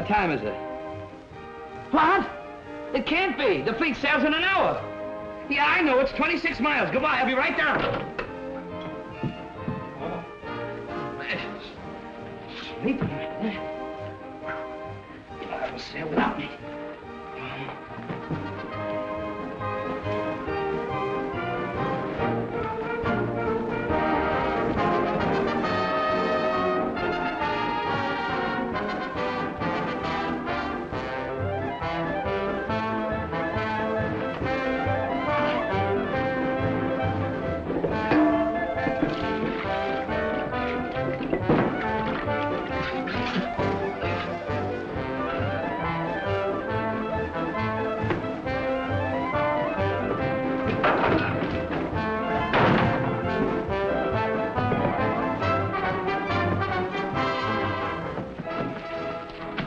What time is it? What? It can't be. The fleet sails in an hour. Yeah, I know. It's 26 miles. Goodbye. I'll be right down. Oh, man. Sleeping right there. I will sail without me.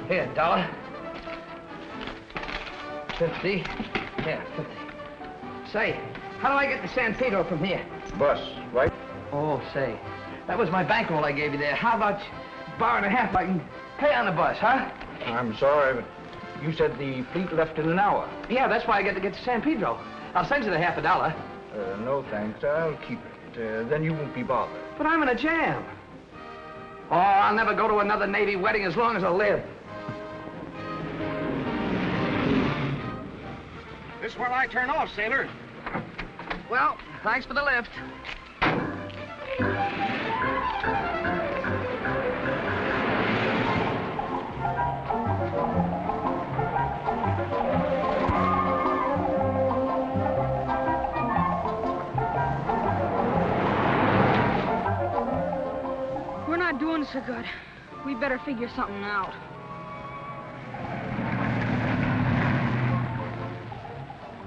Here, $1. 50. Yeah, 50. Say, how do I get to San Pedro from here? Bus, right? Oh, say, that was my bankroll I gave you there. How about $1.50 I can pay on the bus, huh? I'm sorry, but you said the fleet left in an hour. Yeah, that's why I got to get to San Pedro. I'll send you the $50. No, thanks. I'll keep it. Then you won't be bothered. But I'm in a jam. Oh, I'll never go to another Navy wedding as long as I live. This is where I turn off, sailor. Well, thanks for the lift. We're not doing so good. We better figure something out.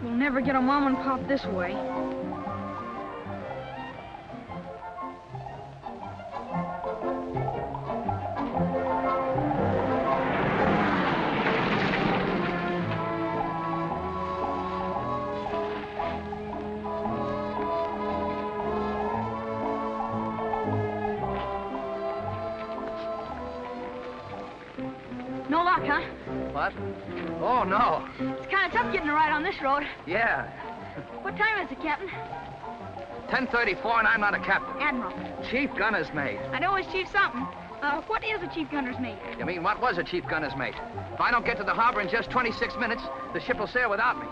We'll never get a mom and pop this way. No luck, huh? What? Oh, no. It's kind of tough getting a ride on this road. Yeah. What time is it, Captain? 10:34, and I'm not a captain. Admiral. Chief gunner's mate. I know it's Chief something. What is a chief gunner's mate? You mean, what was a chief gunner's mate? If I don't get to the harbor in just 26 minutes, the ship will sail without me.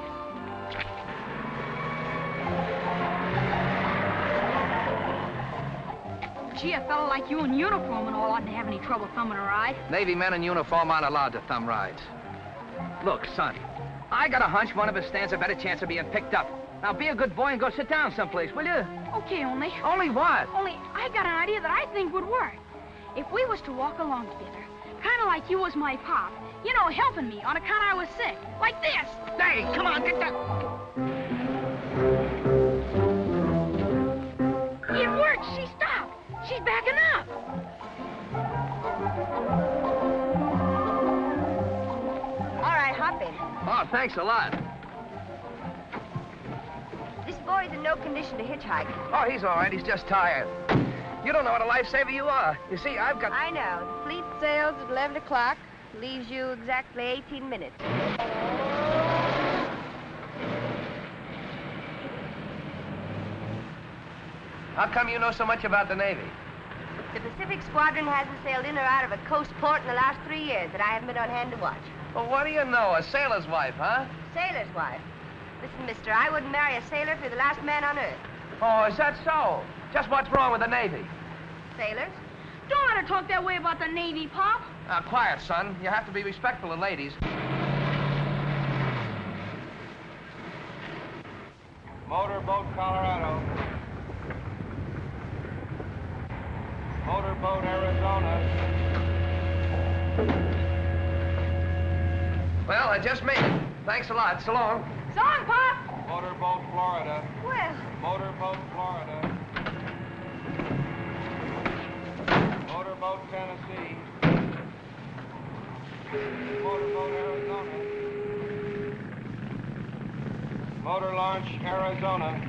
Gee, a fellow like you in uniform and all oughtn't have any trouble thumbing a ride. Navy men in uniform aren't allowed to thumb rides. Look, son, I got a hunch one of us stands a better chance of being picked up. Now, be a good boy and go sit down someplace, will you? Okay, only. Only what? Only, I got an idea that I think would work. If we was to walk along together, kind of like you was my pop, you know, helping me on account I was sick, like this. Hey, come on, get that. It worked. She stopped. She's backing up. All right, hop in. Oh, thanks a lot. This boy's in no condition to hitchhike. Oh, he's all right. He's just tired. You don't know what a lifesaver you are. You see, I've got... I know. The fleet sails at 11 o'clock. Leaves you exactly 18 minutes. How come you know so much about the Navy? The Pacific Squadron hasn't sailed in or out of a coast port in the last 3 years that I haven't been on hand to watch. Well, what do you know? A sailor's wife, huh? Sailor's wife. Listen, mister, I wouldn't marry a sailor if you're the last man on earth. Oh, is that so? Just what's wrong with the Navy? Sailors? Don't let her talk that way about the Navy, Pop. Now, quiet, son. You have to be respectful of ladies. Motorboat, Colorado. Motorboat, Arizona. Well, I just made it. Thanks a lot. So long. So long, Pop. Motorboat, Florida. Well, Motorboat, Florida. Motorboat, Tennessee. Motorboat, Arizona. Motor launch, Arizona.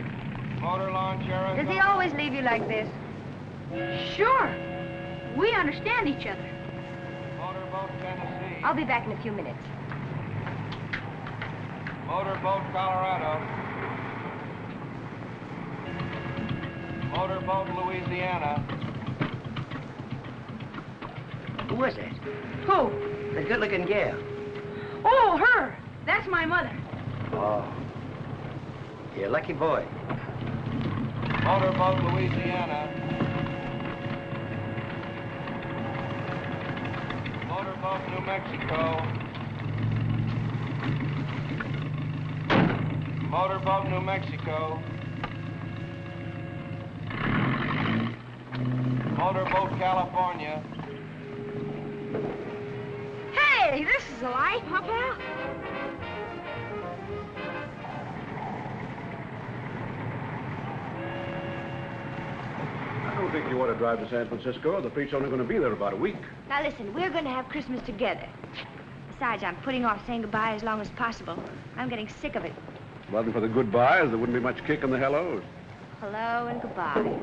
Motor launch, Arizona. does he always leave you like this? Sure. We understand each other. Motorboat, Tennessee. I'll be back in a few minutes. Motorboat Colorado. Motorboat Louisiana. Who was that? Who? The good-looking gal. Oh, her. That's my mother. Oh. You're a lucky boy. Motorboat Louisiana. Motorboat New Mexico. Motorboat New Mexico. Motorboat California. Hey, this is a life, huh, pal? I don't think you ought to drive to San Francisco. The fleet's only going to be there about a week. Now listen, we're going to have Christmas together. Besides, I'm putting off saying goodbye as long as possible. I'm getting sick of it. If it wasn't for the goodbyes, there wouldn't be much kick in the hellos. Hello and goodbye.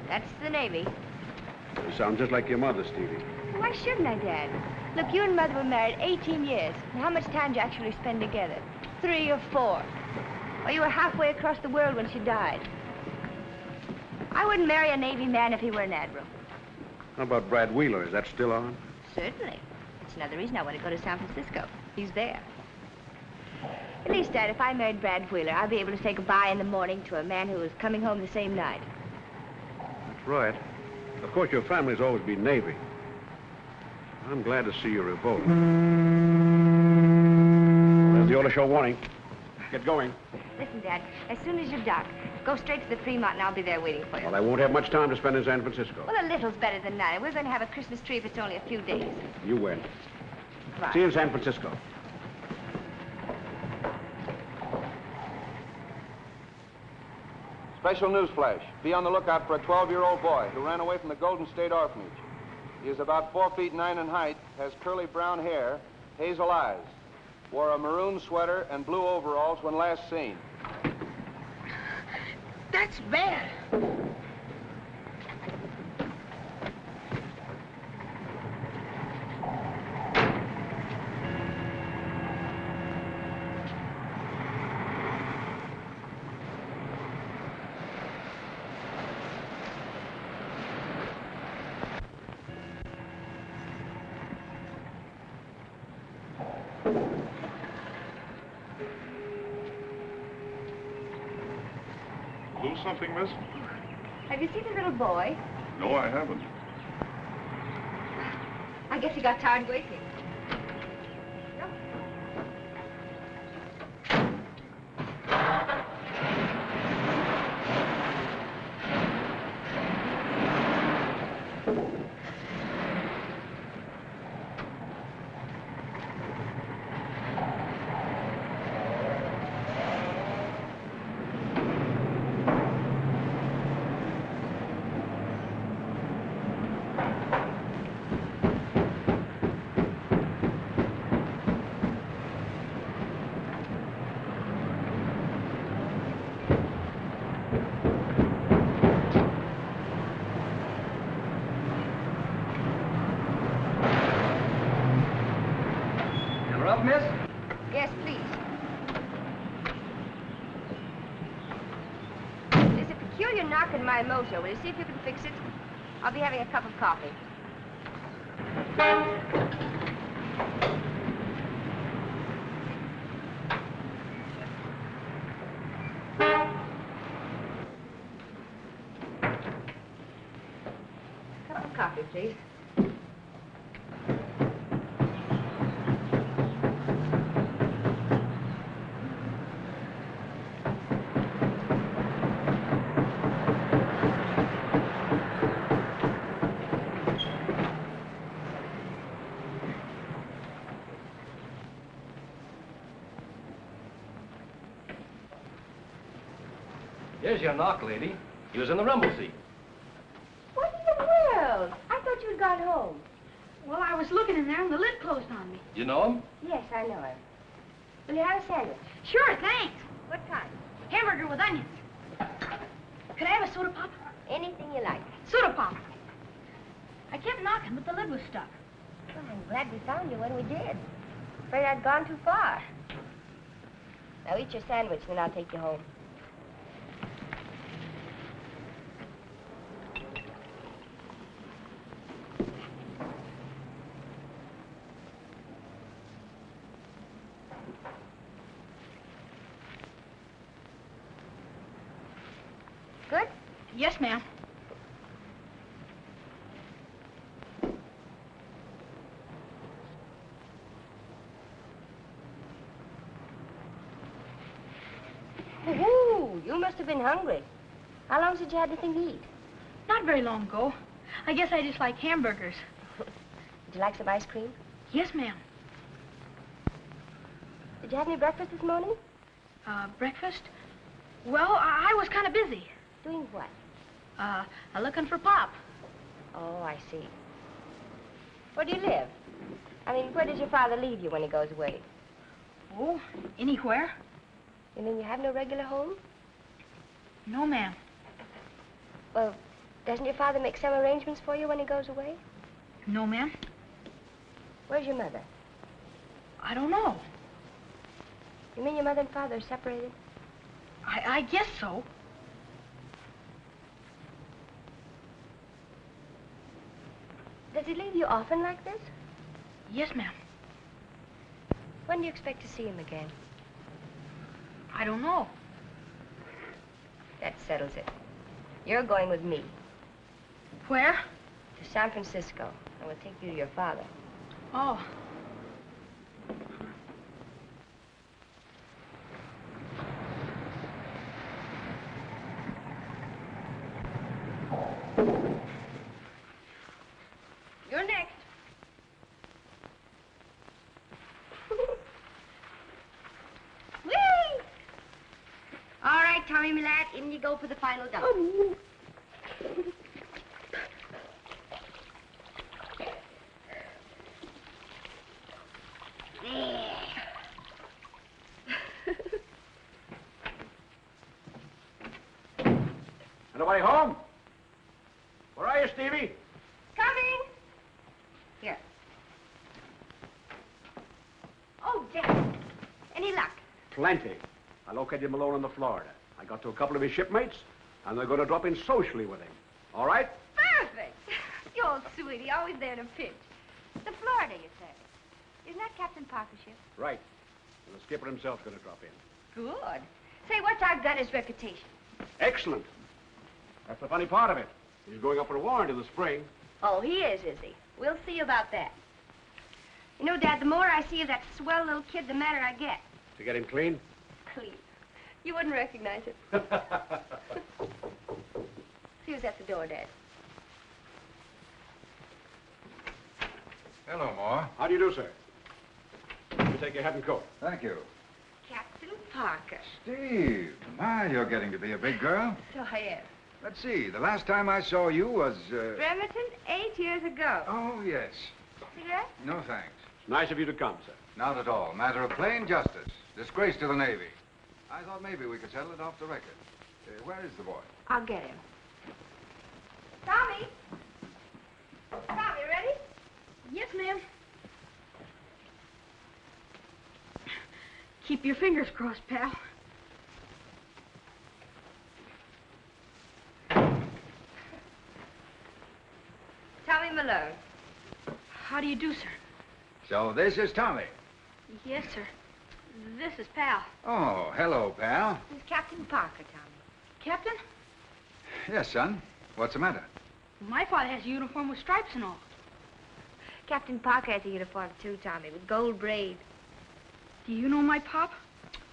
That's the Navy. You sound just like your mother, Stevie. Why shouldn't I, Dad? Look, you and Mother were married 18 years. And how much time did you actually spend together? 3 or 4? Or you were halfway across the world when she died. I wouldn't marry a Navy man if he were an admiral. How about Brad Wheeler? Is that still on? Certainly. It's another reason I want to go to San Francisco. He's there. At least, Dad, if I married Brad Wheeler, I'd be able to say goodbye in the morning to a man who was coming home the same night. That's right. Of course, your family's always been Navy. I'm glad to see you revolt. There's the order show warning. Get going. Listen, Dad, as soon as you dock, go straight to the Fremont and I'll be there waiting for you. Well, I won't have much time to spend in San Francisco. Well, a little's better than none. We're going to have a Christmas tree if it's only a few days. You win. Right. See you in San Francisco. Special news flash. Be on the lookout for a 12-year-old boy who ran away from the Golden State Orphanage. He is about 4 feet 9 in height, has curly brown hair, hazel eyes, wore a maroon sweater and blue overalls when last seen. That's bad. Lose something, miss? Have you seen the little boy? No, I haven't. I guess he got tired waiting. Up, miss? Yes, please. There's a peculiar knock in my motor. Will you see if you can fix it? I'll be having a cup of coffee. Cup of coffee, please. Here's your knock, lady. He was in the rumble seat. What in the world? I thought you'd gone home. Well, I was looking in there and the lid closed on me. You know him? Yes, I know him. Will you have a sandwich? Sure, thanks. What kind? Hamburger with onions. Could I have a soda pop? Anything you like. Soda pop. I kept knocking, but the lid was stuck. Well, I'm glad we found you when we did. Afraid I'd gone too far. Now eat your sandwich, then I'll take you home. Good? Yes, ma'am. Woohoo! You must have been hungry. How long since you had anything to eat? Not very long ago. I guess I just like hamburgers. Would you like some ice cream? Yes, ma'am. Did you have any breakfast this morning? Breakfast? Well, I was kind of busy. Doing what? Looking for Pop. Oh, I see. Where do you live? I mean, where does your father leave you when he goes away? Oh, anywhere? You mean you have no regular home? No, ma'am. Well, doesn't your father make some arrangements for you when he goes away? No, ma'am. Where's your mother? I don't know. You mean your mother and father are separated? I guess so. Does he leave you often like this? Yes, ma'am. When do you expect to see him again? I don't know. That settles it. You're going with me Where? to San Francisco. I will take you to your father. Oh. You're next. Whee! All right, Tommy, my lad, in you go for the final dump. There. Anybody home? Where are you, Stevie? Coming. Here. Oh, Jack. Any luck? Plenty. I located Malone on the Florida. I got to a couple of his shipmates, and they're going to drop in socially with him. All right? Perfect. You old sweetie, always there in a pinch. The Florida, you say? Isn't that Captain Parker's ship? Right. And the skipper himself's going to drop in. Good. Say, what's our gunner's reputation? Excellent. That's the funny part of it. He's going up for a warrant in the spring. Oh, he is he? We'll see about that. You know, Dad, the more I see of that swell little kid, the madder I get. To get him clean? Please. You wouldn't recognize it. See who's at the door, Dad. Hello, Ma. How do you do, sir? Let me take your hat and coat. Thank you. Captain Parker. Steve, my, you're getting to be a big girl. So I am. Let's see, the last time I saw you was, Bremerton, 8 years ago. Oh, yes. Cigarette? No, thanks. It's nice of you to come, sir. Not at all. Matter of plain justice. Disgrace to the Navy. I thought maybe we could settle it off the record. Where is the boy? I'll get him. Tommy! Tommy, ready? Yes, ma'am. Keep your fingers crossed, pal. Tommy Malone. How do you do, sir? So this is Tommy. Yes, sir. This is Pal. Oh, hello, pal. He's Captain Parker, Tommy. Captain? Yes, son. What's the matter? My father has a uniform with stripes and all. Captain Parker has a uniform, too, Tommy, with gold braid. Do you know my pop?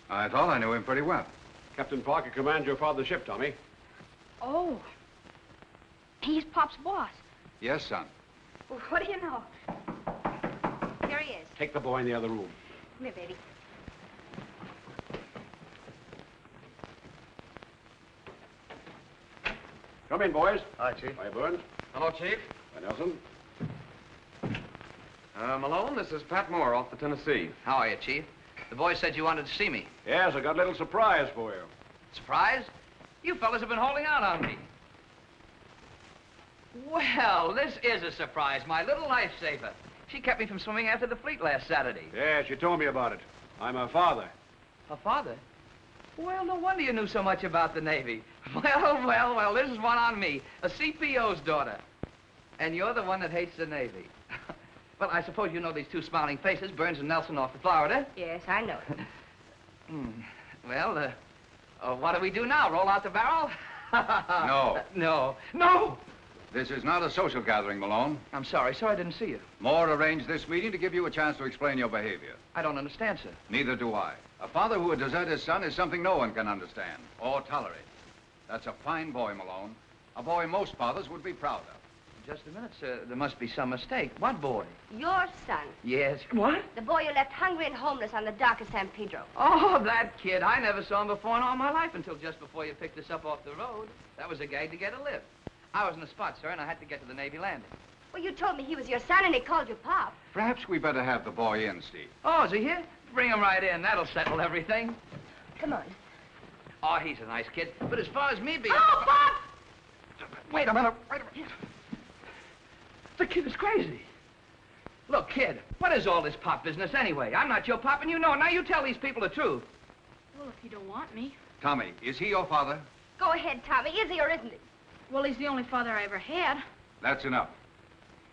I thought I knew him pretty well. Captain Parker commands your father's ship, Tommy. Oh. He's Pop's boss. Yes, son. Well, what do you know? Here he is. Take the boy in the other room. Come here, baby. Come in, boys. Hi, Chief. Hi, Burns. Hello, Chief. Hi, Nelson. Malone, this is Pat Moore off the Tennessee. How are you, Chief? The boy said you wanted to see me. Yes, I got a little surprise for you. Surprise? You fellas have been holding out on me. Well, this is a surprise. My little lifesaver. She kept me from swimming after the fleet last Saturday. Yeah, she told me about it. I'm her father. Her father? Well, no wonder you knew so much about the Navy. Well, this is one on me. A CPO's daughter. And you're the one that hates the Navy. Well, I suppose you know these two smiling faces, Burns and Nelson off of Florida. Yes, I know. Well, what do we do now? Roll out the barrel? No. No! This is not a social gathering, Malone. I'm sorry, sir, I didn't see you. Moore arranged this meeting to give you a chance to explain your behavior. I don't understand, sir. Neither do I. A father who would desert his son is something no one can understand or tolerate. That's a fine boy, Malone. A boy most fathers would be proud of. Just a minute, sir. There must be some mistake. What boy? Your son. Yes. What? The boy you left hungry and homeless on the dock of San Pedro. Oh, that kid. I never saw him before in all my life until just before you picked us up off the road. That was a gag to get a lift. I was in the spot, sir, and I had to get to the Navy landing. Well, you told me he was your son and he called you Pop. Perhaps we better have the boy in, Steve. Oh, is he here? Bring him right in. That'll settle everything. Come on. Oh, he's a nice kid. But as far as me being... Oh, Pop! Wait a minute. The kid is crazy. Look, kid, what is all this pop business anyway? I'm not your pop, and you know it. Now you tell these people the truth. Well, if you don't want me. Tommy, is he your father? Go ahead, Tommy. Is he or isn't he? Well, he's the only father I ever had. That's enough.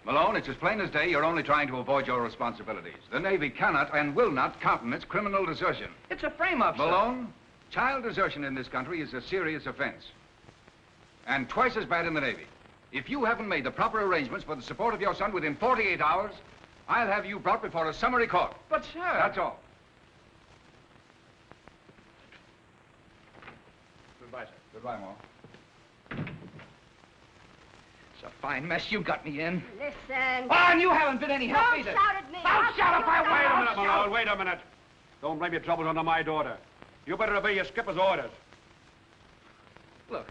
Malone, it's as plain as day you're only trying to avoid your responsibilities. The Navy cannot and will not countenance criminal desertion. It's a frame-up, sir. Malone, child desertion in this country is a serious offense. And twice as bad in the Navy. If you haven't made the proper arrangements for the support of your son within 48 hours, I'll have you brought before a summary court. But, sir... That's all. Goodbye, sir. Goodbye, Moore. It's a fine mess you got me in. Listen. Oh, and you haven't been any help Don't either. shout at me. I'll shout if I Wait a want. minute, Malone. Wait a minute. Don't blame your troubles under my daughter. You better obey your skipper's orders. Look,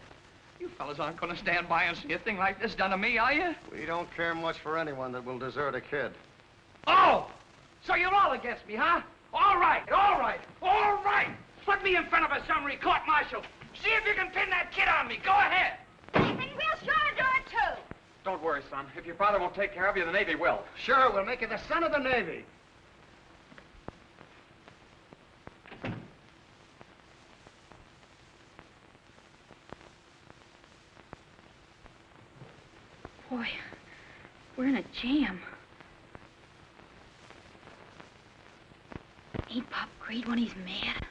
you fellas aren't going to stand by and see a thing like this done to me, are you? We don't care much for anyone that will desert a kid. Oh! So you're all against me, huh? All right. Put me in front of a summary court-martial. See if you can pin that kid on me. Go ahead. And we'll sure do it, too. Don't worry, son. If your father won't take care of you, the Navy will. Sure, we'll make you the son of the Navy. Boy, we're in a jam. Ain't Pop great when he's mad?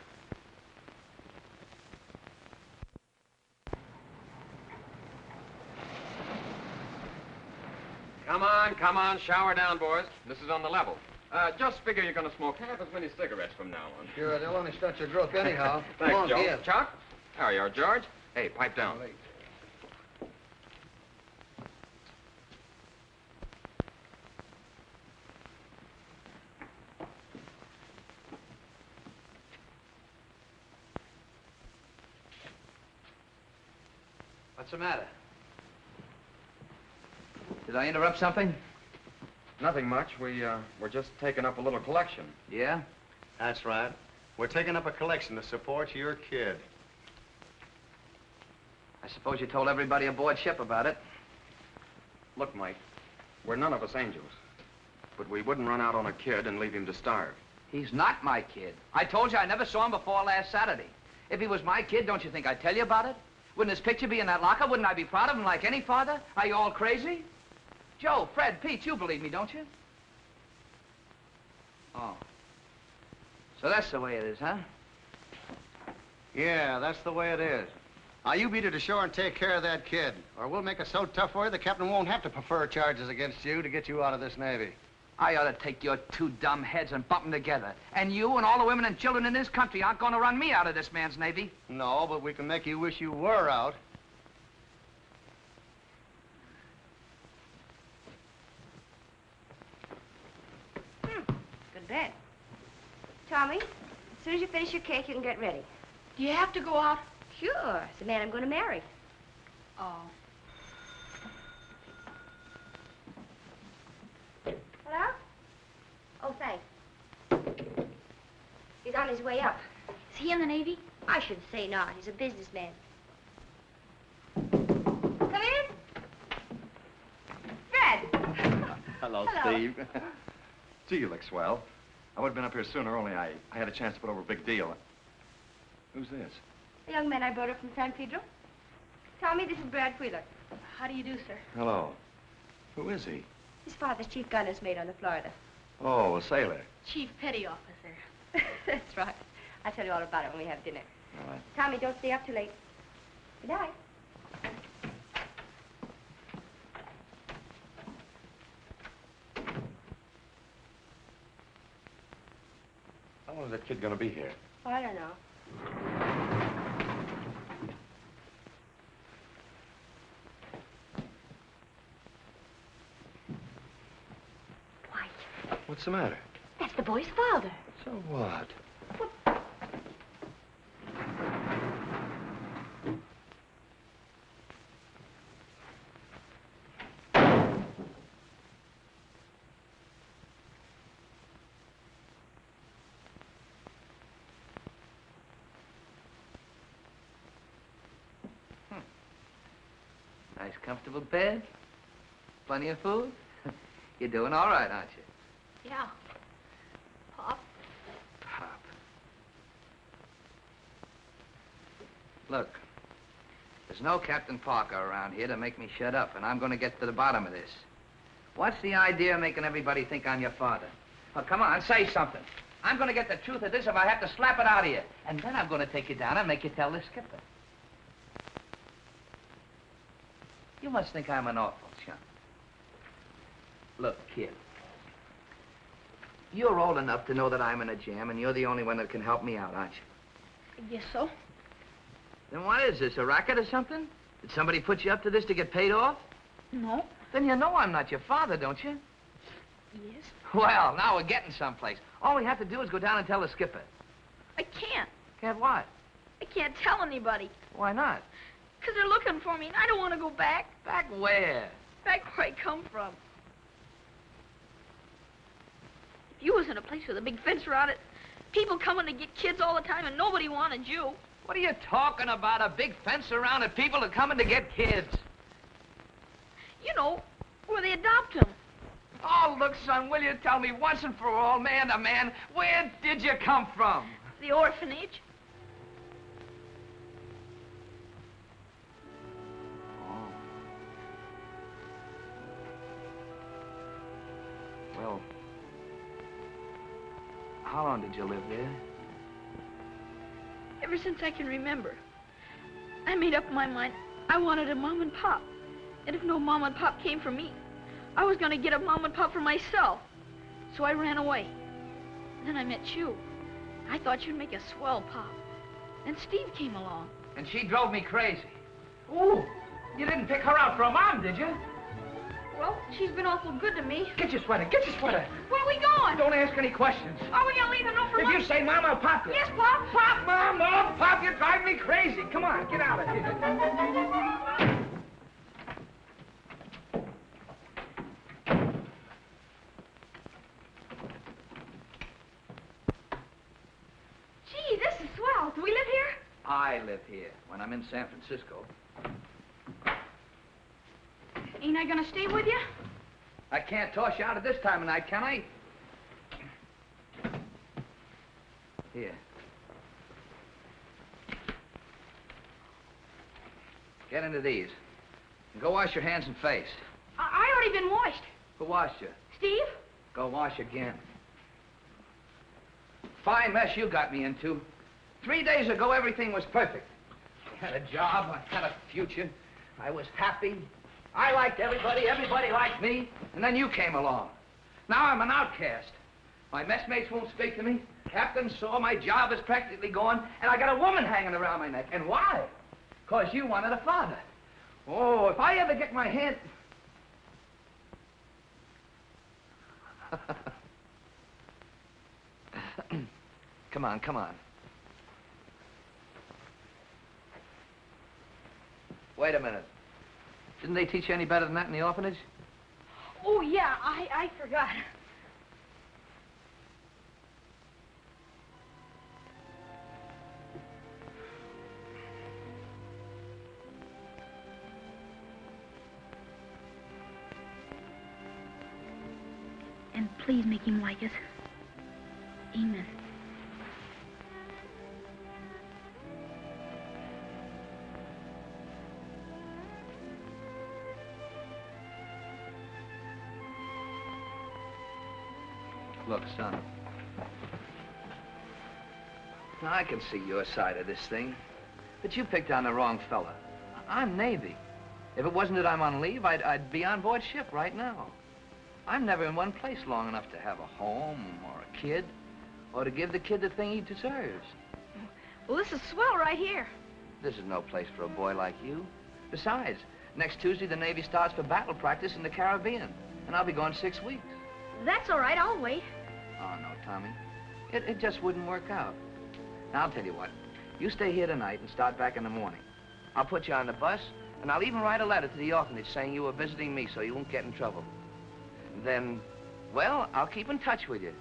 Come on, shower down, boys. This is on the level. Just figure you're going to smoke half as many cigarettes from now on. Sure, they'll only start your growth anyhow. Thanks, Come on, Joe. give. Chuck? There you are, George. Hey, pipe down. What's the matter? Did I interrupt something? Nothing much. We're just taking up a little collection. Yeah? That's right. We're taking up a collection to support your kid. I suppose you told everybody aboard ship about it. Look, Mike, we're none of us angels. But we wouldn't run out on a kid and leave him to starve. He's not my kid. I told you I never saw him before last Saturday. If he was my kid, don't you think I'd tell you about it? Wouldn't his picture be in that locker? Wouldn't I be proud of him like any father? Are you all crazy? Joe, Fred, Pete, you believe me, don't you? Oh. So that's the way it is, huh? Yeah, that's the way it is. Now, you beat it ashore and take care of that kid, or we'll make it so tough for you the captain won't have to prefer charges against you to get you out of this Navy. I ought to take your two dumb heads and bump them together. And you and all the women and children in this country aren't going to run me out of this man's Navy. No, but we can make you wish you were out. Good bed. Tommy, as soon as you finish your cake, you can get ready. Do you have to go out? Sure. It's the man I'm going to marry. Oh. Hello? Oh, thanks. He's on his way up. Is he in the Navy? I should say not. He's a businessman. Come in. Fred. Hello, Hello. Steve. Gee, you look swell. I would have been up here sooner, only I had a chance to put over a big deal. Who's this? A young man I brought up from San Pedro. Tommy, this is Brad Wheeler. How do you do, sir? Hello. Who is he? His father's chief gunner's mate on the Florida. Oh, a sailor. Chief Petty Officer. That's right. I'll tell you all about it when we have dinner. All right. Tommy, don't stay up too late. Good night. How long is that kid gonna be here? Oh, I don't know. What's the matter? That's the boy's father. So what? Nice, comfortable bed. Plenty of food. You're doing all right, aren't you? Yeah. Pop. Pop. Look, there's no Captain Parker around here to make me shut up, and I'm going to get to the bottom of this. What's the idea of making everybody think I'm your father? Oh, come on, say something. I'm going to get the truth of this if I have to slap it out of you. And then I'm going to take you down and make you tell the skipper. You must think I'm an awful chump. Look, kid. You're old enough to know that I'm in a jam, and you're the only one that can help me out, aren't you? I guess so. Then what is this, a racket or something? Did somebody put you up to this to get paid off? No. Then you know I'm not your father, don't you? Yes. Well, now we're getting someplace. All we have to do is go down and tell the skipper. I can't. Can't what? I can't tell anybody. Why not? 'Cause they're looking for me, and I don't want to go back. Back where? Back where I come from. If you was in a place with a big fence around it, people coming to get kids all the time, and nobody wanted you. What are you talking about? A big fence around it? People are coming to get kids. You know, where they adopt them. Oh, look, son, will you tell me once and for all, man to man, where did you come from? The orphanage. Oh. Well, how long did you live there? Ever since I can remember. I made up my mind I wanted a mom and pop. And if no mom and pop came for me, I was going to get a mom and pop for myself. So I ran away. Then I met you. I thought you'd make a swell pop. Then Steve came along. And she drove me crazy. Ooh, you didn't pick her out for a mom, did you? Well, she's been awful good to me. Get your sweater, get your sweater. Where are we going? Don't ask any questions. Are we going to leave a note for If Mom? you say Mom, I'll pop you. Yes, Pop. Pop, Mom, no, Pop, you drive me crazy. Come on, get out of here. Gee, this is swell. Do we live here? I live here when I'm in San Francisco. Ain't I going to stay with you? I can't toss you out at this time of night, can I? Here. Get into these. And go wash your hands and face. I already been washed. Who washed you? Steve? Go wash again. Fine mess you got me into. 3 days ago, everything was perfect. I had a job, I had a future. I was happy. I liked everybody, everybody liked me. And then you came along. Now I'm an outcast. My messmates won't speak to me. Captain saw my job is practically gone, and I got a woman hanging around my neck. And why? 'Cause you wanted a father. Oh, if I ever get my hand... Come on, come on. Wait a minute. Didn't they teach you any better than that in the orphanage? Oh, yeah, I forgot. And Please make him like us. Amen. Look, son. Now, I can see your side of this thing, but you picked on the wrong fella. I'm Navy. If it wasn't that I'm on leave, I'd be on board ship right now. I'm never in one place long enough to have a home or a kid, or to give the kid the thing he deserves. Well, this is swell right here. This is no place for a boy like you. Besides, next Tuesday, the Navy starts for battle practice in the Caribbean, and I'll be gone 6 weeks. That's all right, I'll wait. Oh, no, Tommy. It just wouldn't work out. Now, I'll tell you what. You stay here tonight and start back in the morning. I'll put you on the bus, and I'll even write a letter to the orphanage saying you were visiting me so you won't get in trouble. And then, well, I'll keep in touch with you.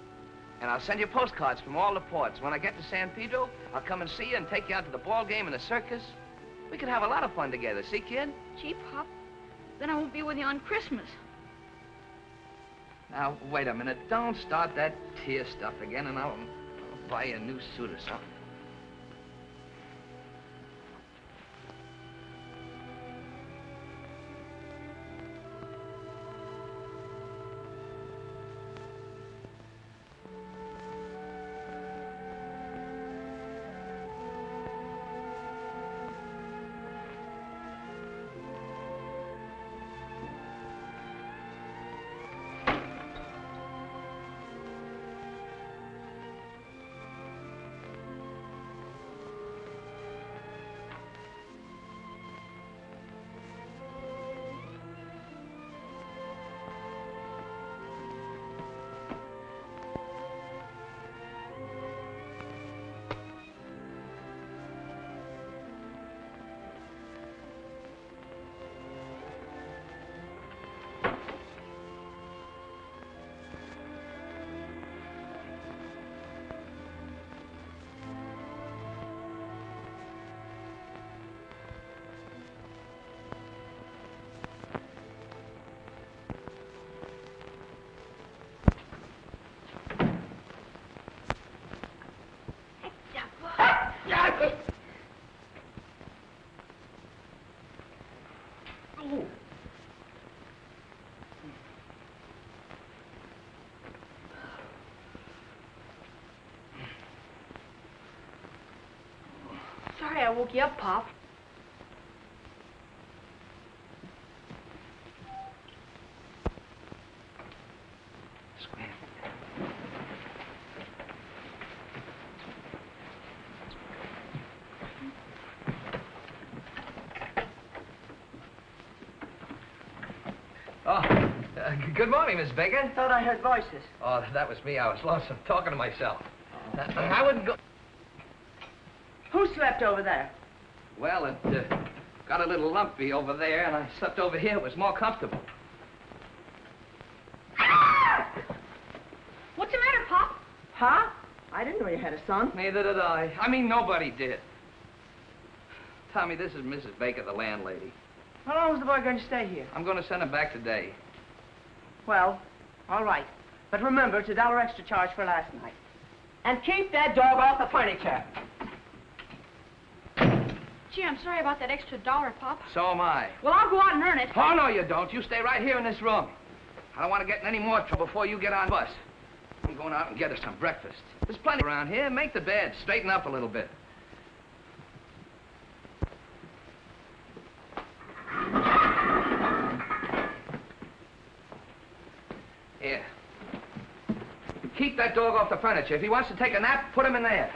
And I'll send you postcards from all the ports. When I get to San Pedro, I'll come and see you and take you out to the ball game and the circus. We could have a lot of fun together, see, kid? Gee, Pop, then I won't be with you on Christmas. Now, wait a minute. Don't start that tear stuff again, and I'll buy you a new suit or something. Sorry I woke you up, Pop. Good morning, Miss Baker. Thought I heard voices. Oh, that was me. I was lonesome talking to myself. I wouldn't go... Who slept over there? Well, it got a little lumpy over there, and I slept over here. It was more comfortable. What's the matter, Pop? Huh? I didn't know you had a son. Neither did I. I mean, nobody did. Tommy, this is Mrs. Baker, the landlady. How long is the boy going to stay here? I'm going to send him back today. Well, all right. But remember, it's $1 extra charge for last night. And keep that dog off the furniture. Gee, I'm sorry about that extra $1, Pop. So am I. Well, I'll go out and earn it. Oh, no, you don't. You stay right here in this room. I don't want to get in any more trouble before you get on the bus. I'm going out and get us some breakfast. There's plenty around here. Make the bed. Straighten up a little bit. Here. Keep that dog off the furniture. If he wants to take a nap, put him in there.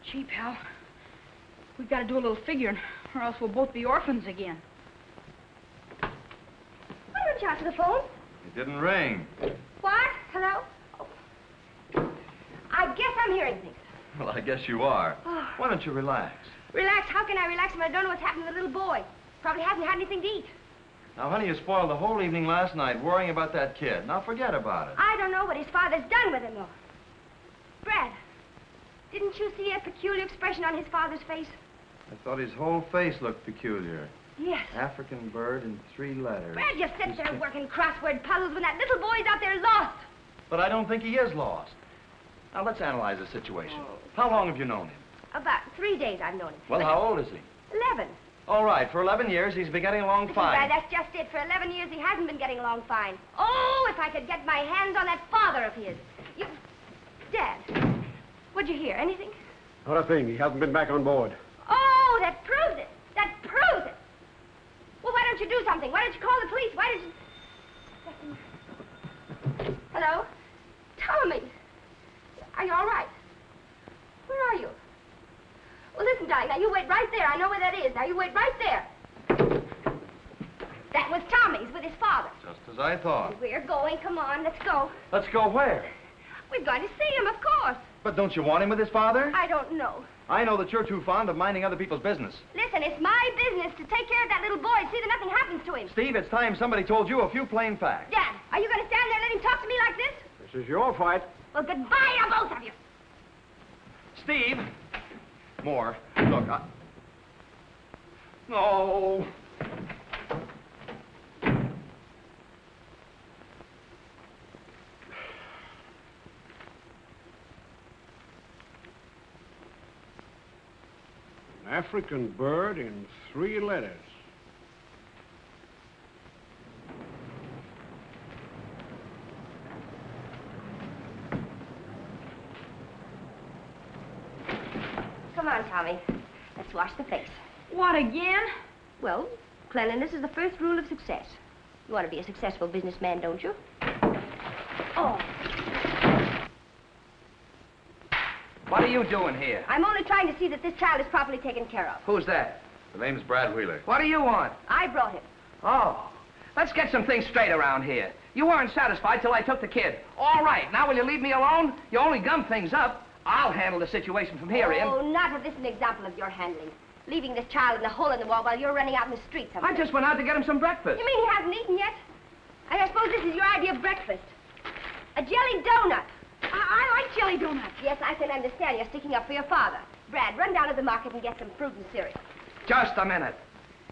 Gee, pal, we've got to do a little figuring, or else we'll both be orphans again. Why don't you answer the phone? It didn't ring. What? Hello? Oh. I guess I'm hearing things. Well, I guess you are. Oh. Why don't you relax? Relax? How can I relax when I don't know what's happening to the little boy? Probably hasn't had anything to eat. Now, honey, you spoiled the whole evening last night worrying about that kid. Now, forget about it. I don't know what his father's done with him, though. Brad, didn't you see a peculiar expression on his father's face? I thought his whole face looked peculiar. Yes. African bird in 3 letters. Brad, you sit there working crossword puzzles when that little boy's out there lost. But I don't think he is lost. Now, let's analyze the situation. How long have you known him? About 3 days I've known him. Well, how old is he? 11. All right, for 11 years, he's been getting along fine. Brad, that's just it. For 11 years, he hasn't been getting along fine. Oh, if I could get my hands on that father of his. You... Dad, what'd you hear? Anything? Not a thing. He hasn't been back on board. Oh, that proves it. That proves it. Well, why don't you do something? Why don't you call the police? Why don't you... Hello? Tommy. Are you all right? Where are you? Well, listen, darling, now you wait right there. I know where that is. Now you wait right there. That was Tommy's with his father. Just as I thought. We're going. Come on, let's go. Let's go where? We're going to see him, of course. But don't you want him with his father? I don't know. I know that you're too fond of minding other people's business. Listen, it's my business to take care of that little boy and see that nothing happens to him. Steve, it's time somebody told you a few plain facts. Dad, are you going to stand there and let him talk to me like this? This is your fight. Well, goodbye to both of you. Steve! More. Look, No! An African bird in 3 letters. Come on, Tommy. Let's wash the face. What, again? Well, cleanliness is the first rule of success. You want to be a successful businessman, don't you? Oh. What are you doing here? I'm only trying to see that this child is properly taken care of. Who's that? The name's Brad Wheeler. What do you want? I brought him. Oh, let's get some things straight around here. You weren't satisfied till I took the kid. All right, now will you leave me alone? You only gum things up. I'll handle the situation from here in. Oh, not if this is an example of your handling. Leaving this child in a hole in the wall while you're running out in the streets. I just went out to get him some breakfast. You mean he hasn't eaten yet? I suppose this is your idea of breakfast. A jelly donut. I like jelly donuts. Yes, I can understand you're sticking up for your father. Brad, run down to the market and get some fruit and cereal. Just a minute.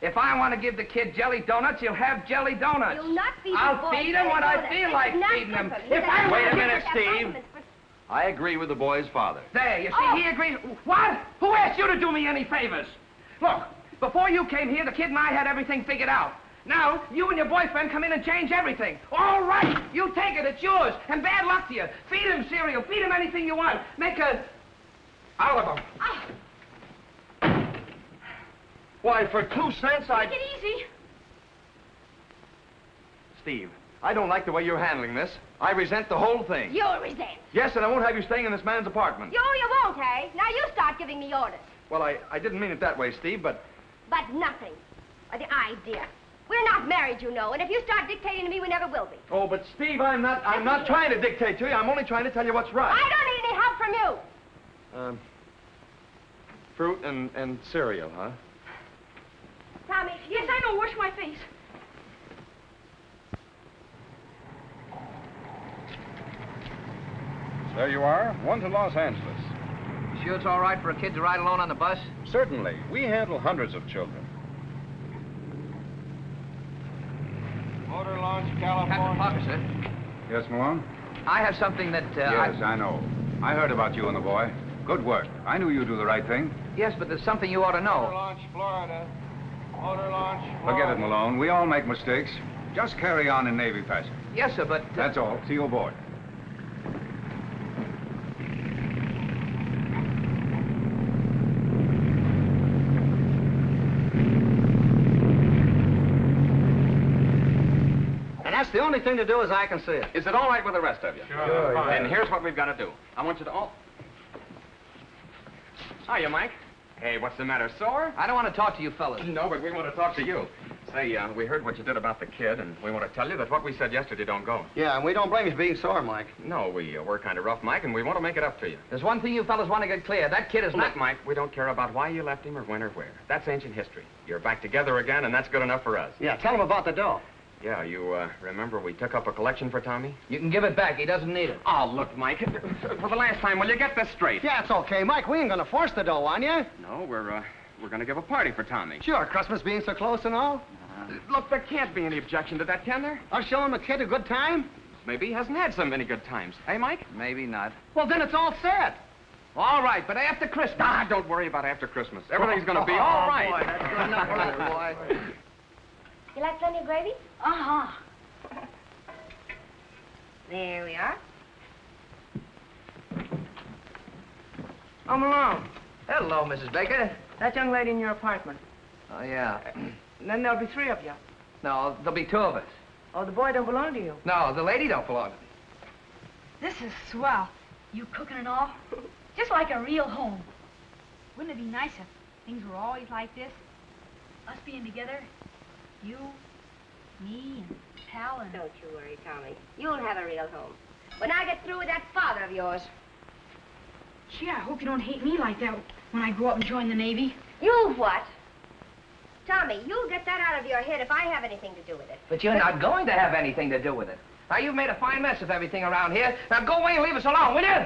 If I want to give the kid jelly donuts, he'll have jelly donuts. You'll not feed I'll the boy feed him when I feel like feeding him. If I Wait a want minute, to... Steve. I agree with the boy's father. There, you see, he agrees. What? Who asked you to do me any favors? Look, before you came here, the kid and I had everything figured out. Now, you and your boyfriend come in and change everything. All right, you take it, it's yours. And bad luck to you. Feed him cereal, feed him anything you want. Make a... out of him. Why, for 2 cents, Take it easy. Steve, I don't like the way you're handling this. I resent the whole thing. You'll resent. Yes, and I won't have you staying in this man's apartment. You won't, eh? Now you start giving me orders. Well, I didn't mean it that way, Steve, but... But nothing. Or the idea. We're not married, you know, and if you start dictating to me, we never will be. Oh, but Steve, I'm not trying to dictate to you. I'm only trying to tell you what's right. I don't need any help from you. Fruit and cereal, huh? Tommy. Yes, I know. Wash my face. There you are. One to Los Angeles. You sure it's all right for a kid to ride alone on the bus? Certainly. We handle hundreds of children. Motor Launch, Captain California. Parker, sir. Yes, Malone? I have something that, Yes, I know. I heard about you and the boy. Good work. I knew you'd do the right thing. Yes, but there's something you ought to Motor know. Launch, Florida. Motor Launch, Florida. Forget it, Malone. We all make mistakes. Just carry on in Navy fashion. Yes, sir, but... That's all. See you aboard. That's the only thing to do as I can see it. Is it all right with the rest of you? Sure, yeah. Then here's what we've got to do. I want you to all... Hiya, Mike. Hey, what's the matter, sore? I don't want to talk to you fellas. No, but we want to talk to you. Say, we heard what you did about the kid, and we want to tell you that what we said yesterday don't go. Yeah, and we don't blame you for being sore, Mike. No, we were kind of rough, Mike, and we want to make it up to you. There's one thing you fellas want to get clear. That kid is not... Look, Mike, we don't care about why you left him or when or where. That's ancient history. You're back together again, and that's good enough for us. Yeah, tell him about the dough. Yeah, you remember we took up a collection for Tommy? You can give it back. He doesn't need it. Oh, look, Mike, for the last time, will you get this straight? Yeah, it's okay, Mike. We ain't gonna force the dough on you. No, we're going to give a party for Tommy. Sure, Christmas being so close and all. Look, there can't be any objection to that, can there? I'll show him a kid a good time. Maybe he hasn't had so many good times. Eh, Mike? Maybe not. Well, then it's all set. All right, but after Christmas. Ah, don't worry about after Christmas. Everything's going to be all right. Boy, that's good enough for you, boy. You like plenty of gravy? Uh-huh. There we are. Oh, Malone, Hello, Mrs. Baker. that young lady in your apartment. Oh, yeah. And then there'll be 3 of you. No, there'll be 2 of us. Oh, the boy don't belong to you. No, the lady don't belong to me. This is swell. You cooking and all? Just like a real home. Wouldn't it be nice if things were always like this? Us being together, you, me, and Pal, and... Don't you worry, Tommy. You'll have a real home. When I get through with that father of yours. Gee, I hope you don't hate me like that when I grow up and join the Navy. You what? Tommy, you'll get that out of your head if I have anything to do with it. But you're not going to have anything to do with it. Now, you've made a fine mess of everything around here. Now, go away and leave us alone, will you?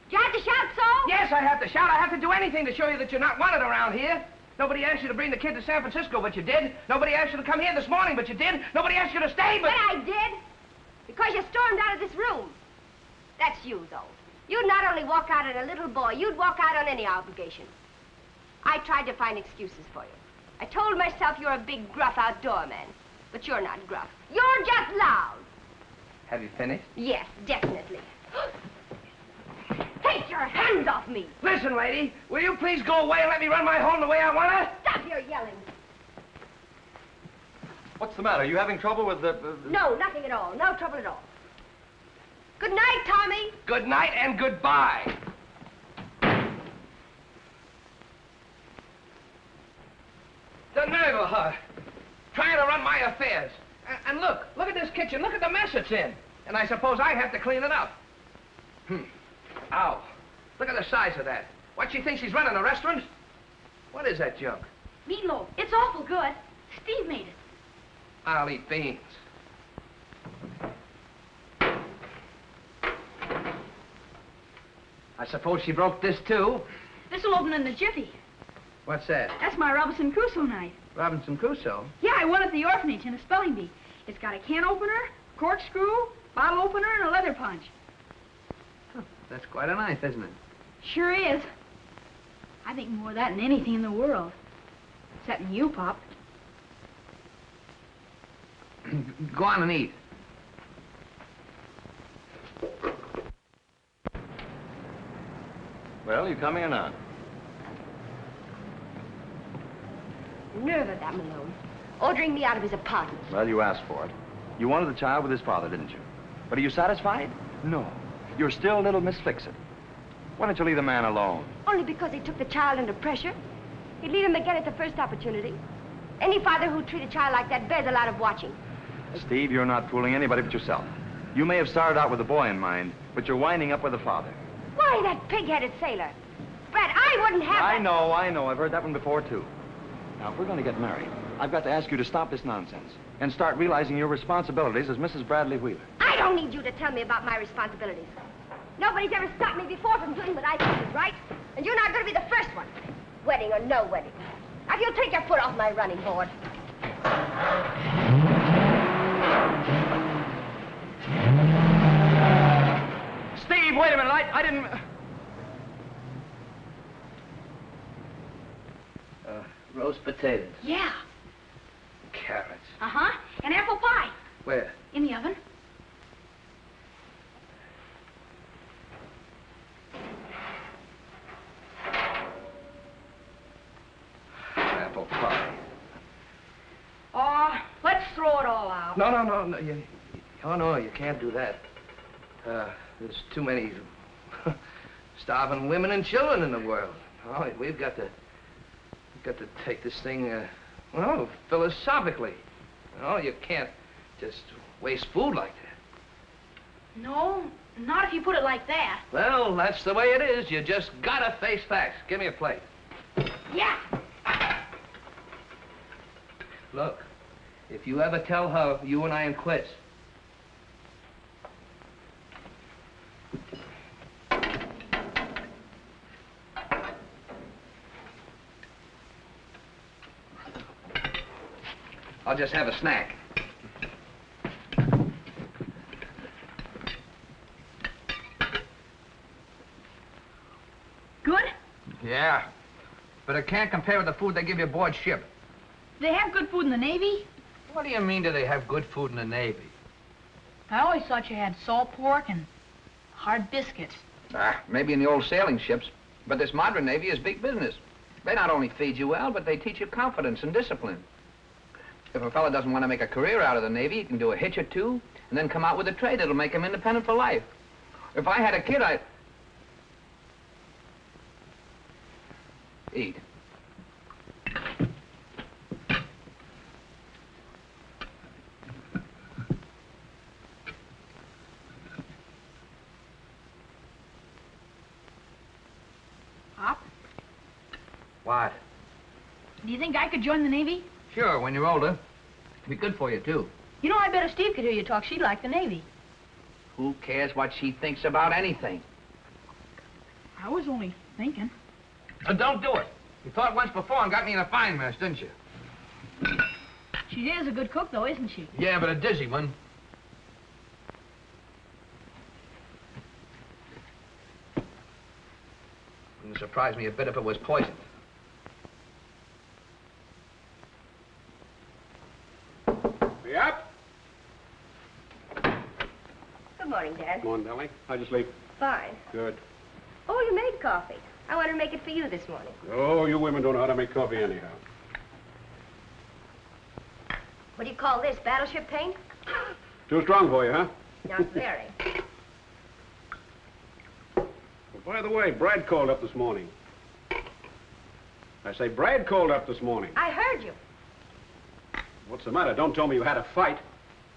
Do you have to shout so? Yes, I have to shout. I have to do anything to show you that you're not wanted around here. Nobody asked you to bring the kid to San Francisco, but you did. Nobody asked you to come here this morning, but you did. Nobody asked you to stay, but... But I did. Because you stormed out of this room. That's you, though. You'd not only walk out on a little boy, you'd walk out on any obligation. I tried to find excuses for you. I told myself you're a big, gruff outdoor man. But you're not gruff. You're just loud. Have you finished? Yes, definitely. Take your hands off me. Listen, lady, will you please go away and let me run my home the way I want to? Stop your yelling. What's the matter? Are you having trouble with the... No, nothing at all. No trouble at all. Good night, Tommy. Good night and goodbye. The nerve of her, trying to run my affairs. And look at this kitchen. Look at the mess it's in. And I suppose I have to clean it up. Ow. Look at the size of that. What, she thinks she's running a restaurant? What is that junk? Meatloaf. It's awful good. Steve made it. I'll eat beans. I suppose she broke this, too. This'll open in the jiffy. What's that? That's my Robinson Crusoe knife. Robinson Crusoe? Yeah, I won at the orphanage in a spelling bee. It's got a can opener, corkscrew, bottle opener, and a leather punch. Huh, that's quite a knife, isn't it? Sure is. I think more of that than anything in the world. Except you, Pop. Go on and eat. Well, you coming or not? Nerve of that Malone. Ordering me out of his apartment. Well, you asked for it. You wanted the child with his father, didn't you? But are you satisfied? No. You're still little Miss Fix-It. Why don't you leave the man alone? Only because he took the child under pressure. He'd leave him again at the first opportunity. Any father who'd treat a child like that bears a lot of watching. Steve, you're not fooling anybody but yourself. You may have started out with the boy in mind, but you're winding up with the father. Why, that pig-headed sailor. Brad, I wouldn't have I that. know. I've heard that one before, too. Now, if we're going to get married, I've got to ask you to stop this nonsense and start realizing your responsibilities as Mrs. Bradley Wheeler. I don't need you to tell me about my responsibilities. Nobody's ever stopped me before from doing what I think is right, and you're not going to be the first one. Wedding or no wedding. Now, if you'll take your foot off my running board. Steve, wait a minute. I didn't... roast potatoes. Yeah. Carrots. Uh-huh. And apple pie. Where? In the oven. Apple pie. Oh, let's throw it all out. No. Oh, no, you can't do that. There's too many starving women and children in the world. Oh, we've got to take this thing, well, philosophically. Oh, you can't just waste food like that. No, not if you put it like that. Well, that's the way it is. You just gotta face facts. Give me a plate. Yeah. Look, if you ever tell her you and I am quits, I'll just have a snack. Good? Yeah, but it can't compare with the food they give you aboard ship. Do they have good food in the Navy? What do you mean, do they have good food in the Navy? I always thought you had salt pork and hard biscuits. Maybe in the old sailing ships, but this modern Navy is big business. They not only feed you well, but they teach you confidence and discipline. If a fella doesn't want to make a career out of the Navy, he can do a hitch or two, and then come out with a trade that'll make him independent for life. If I had a kid, I'd... Eat. Pop, What? do you think I could join the Navy? Sure, when you're older. Be good for you, too. You know, I bet if Steve could hear you talk, she'd like the Navy. Who cares what she thinks about anything? I was only thinking. Don't do it. You thought once before and got me in a fine mess, didn't you? She is a good cook, though, isn't she? Yeah, but a dizzy one. Wouldn't surprise me a bit if it was poisoned. Be up. Good morning, Dad. Morning, Nellie. How'd you sleep? Fine. Good. Oh, you made coffee. I wanted to make it for you this morning. Oh, you women don't know how to make coffee anyhow. What do you call this, battleship paint? Too strong for you, huh? Not very. Well, by the way, Brad called up this morning. I say, Brad called up this morning. I heard you. What's the matter? Don't tell me you had a fight.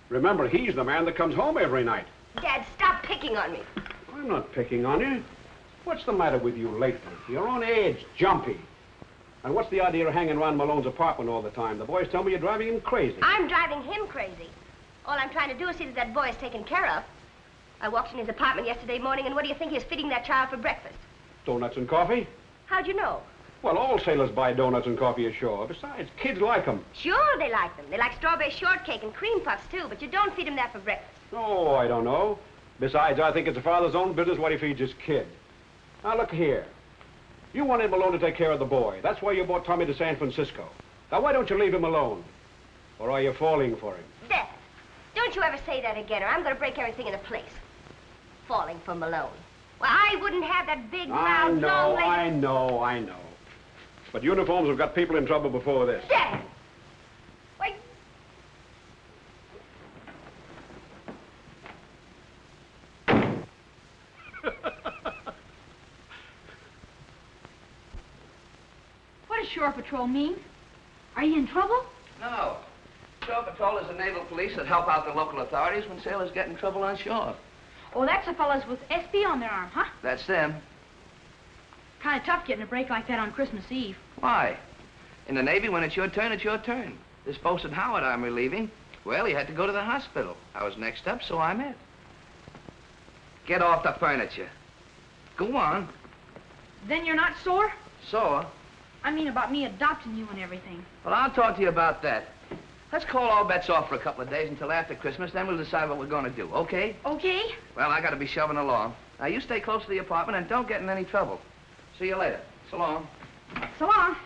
Remember, he's the man that comes home every night. Dad, stop picking on me. I'm not picking on you. What's the matter with you lately? You're on edge, jumpy. And what's the idea of hanging around Malone's apartment all the time? The boys tell me you're driving him crazy. I'm driving him crazy. All I'm trying to do is see that that boy is taken care of. I walked in his apartment yesterday morning, and what do you think he was feeding that child for breakfast? Donuts and coffee? How'd you know? Well, all sailors buy donuts and coffee ashore. Besides, kids like them. Sure, they like them. They like strawberry shortcake and cream puffs, too, but you don't feed them that for breakfast. Oh, I don't know. Besides, I think it's a father's own business what he feeds his kid. Now, look here. You wanted Malone to take care of the boy. That's why you brought Tommy to San Francisco. Now, why don't you leave him alone? Or are you falling for him? Dad, don't you ever say that again, or I'm going to break everything into place. Falling for Malone. Well, I wouldn't have that big, loud, long leg... I know. But uniforms have got people in trouble before this. Dad! Wait. What does Shore Patrol mean? Are you in trouble? No. Shore Patrol is the naval police that help out the local authorities when sailors get in trouble on shore. Oh, that's the fellas with SB on their arm, huh? That's them. Kind of tough getting a break like that on Christmas Eve. Why? In the Navy, when it's your turn, it's your turn. This Bosun Howard I'm relieving, well, he had to go to the hospital. I was next up, so I'm it. Get off the furniture. Go on. Then you're not sore? Sore? I mean about me adopting you and everything. Well, I'll talk to you about that. Let's call all bets off for a couple of days until after Christmas, then we'll decide what we're going to do, okay? Okay. Well, I got to be shoving along. Now, you stay close to the apartment and don't get in any trouble. See you later. So long. So long.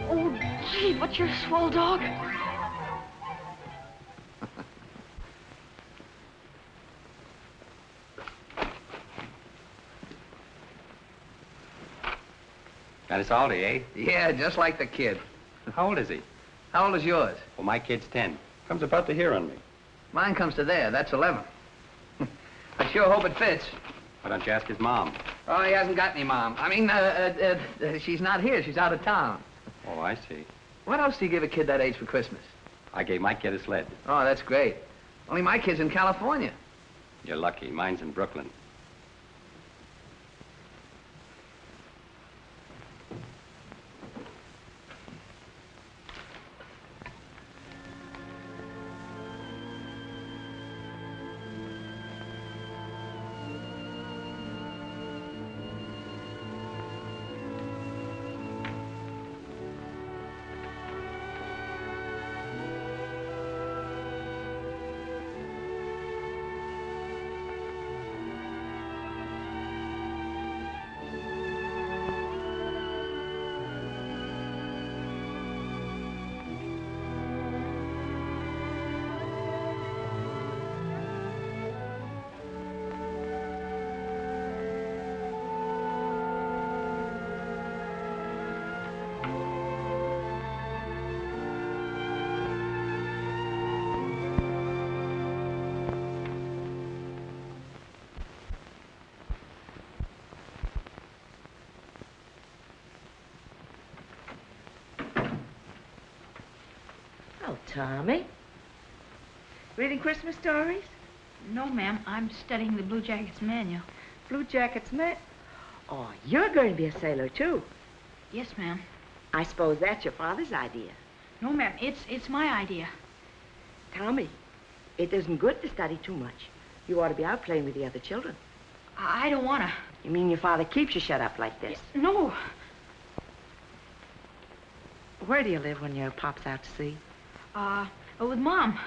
Oh, gee, what's your swell dog? That is Aldi, eh? Yeah, just like the kid. How old is he? How old is yours? Well, my kid's 10. Comes about to here on me. Mine comes to there. That's 11. I sure hope it fits. Why don't you ask his mom? Oh, he hasn't got any mom. I mean, she's not here. She's out of town. Oh, I see. What else do you give a kid that age for Christmas? I gave my kid a sled. Oh, that's great. Only my kid's in California. You're lucky. Mine's in Brooklyn. Oh, Tommy. Reading Christmas stories? No, ma'am. I'm studying the Blue Jackets manual. Blue Jackets, man? Oh, you're going to be a sailor, too. Yes, ma'am. I suppose that's your father's idea. No, ma'am. It's my idea. Tommy, it isn't good to study too much. You ought to be out playing with the other children. I don't want to. You mean your father keeps you shut up like this? No. Where do you live when your pop's out to sea? With Mom.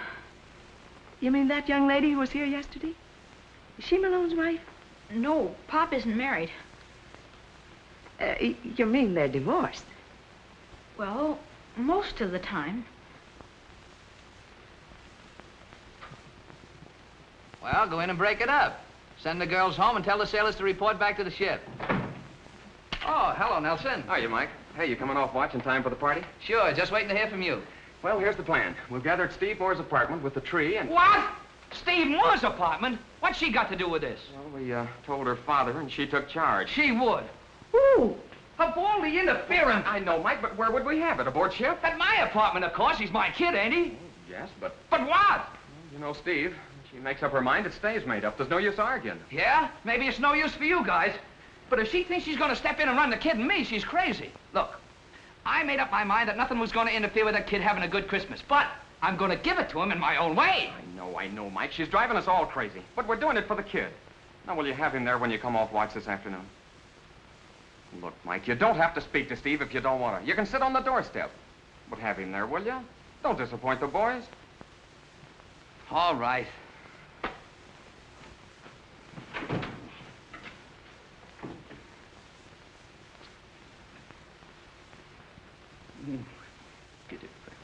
You mean that young lady who was here yesterday? Is she Malone's wife? No, Pop isn't married. You mean they're divorced? Well, most of the time. Well, go in and break it up. Send the girls home and tell the sailors to report back to the ship. Oh, hello, Nelson. Hiya, Mike. Hey, you coming off watch in time for the party? Sure, just waiting to hear from you. Well, here's the plan. We'll gather at Steve Moore's apartment with the tree and... What? Steve Moore's apartment? What's she got to do with this? Well, we told her father and she took charge. She would. Ooh, of all the interference. I know, Mike, but where would we have it? Aboard ship? At my apartment, of course. He's my kid, ain't he? Yes, but... But what? You know, Steve, she makes up her mind, it stays made up. There's no use arguing. Yeah? Maybe it's no use for you guys. But if she thinks she's going to step in and run the kid and me, she's crazy. Look, I made up my mind that nothing was going to interfere with that kid having a good Christmas. But I'm going to give it to him in my own way. I know, Mike. She's driving us all crazy. But we're doing it for the kid. Now, will you have him there when you come off watch this afternoon? Look, Mike, you don't have to speak to Steve if you don't want to. You can sit on the doorstep. But have him there, will you? Don't disappoint the boys. All right. Get it back.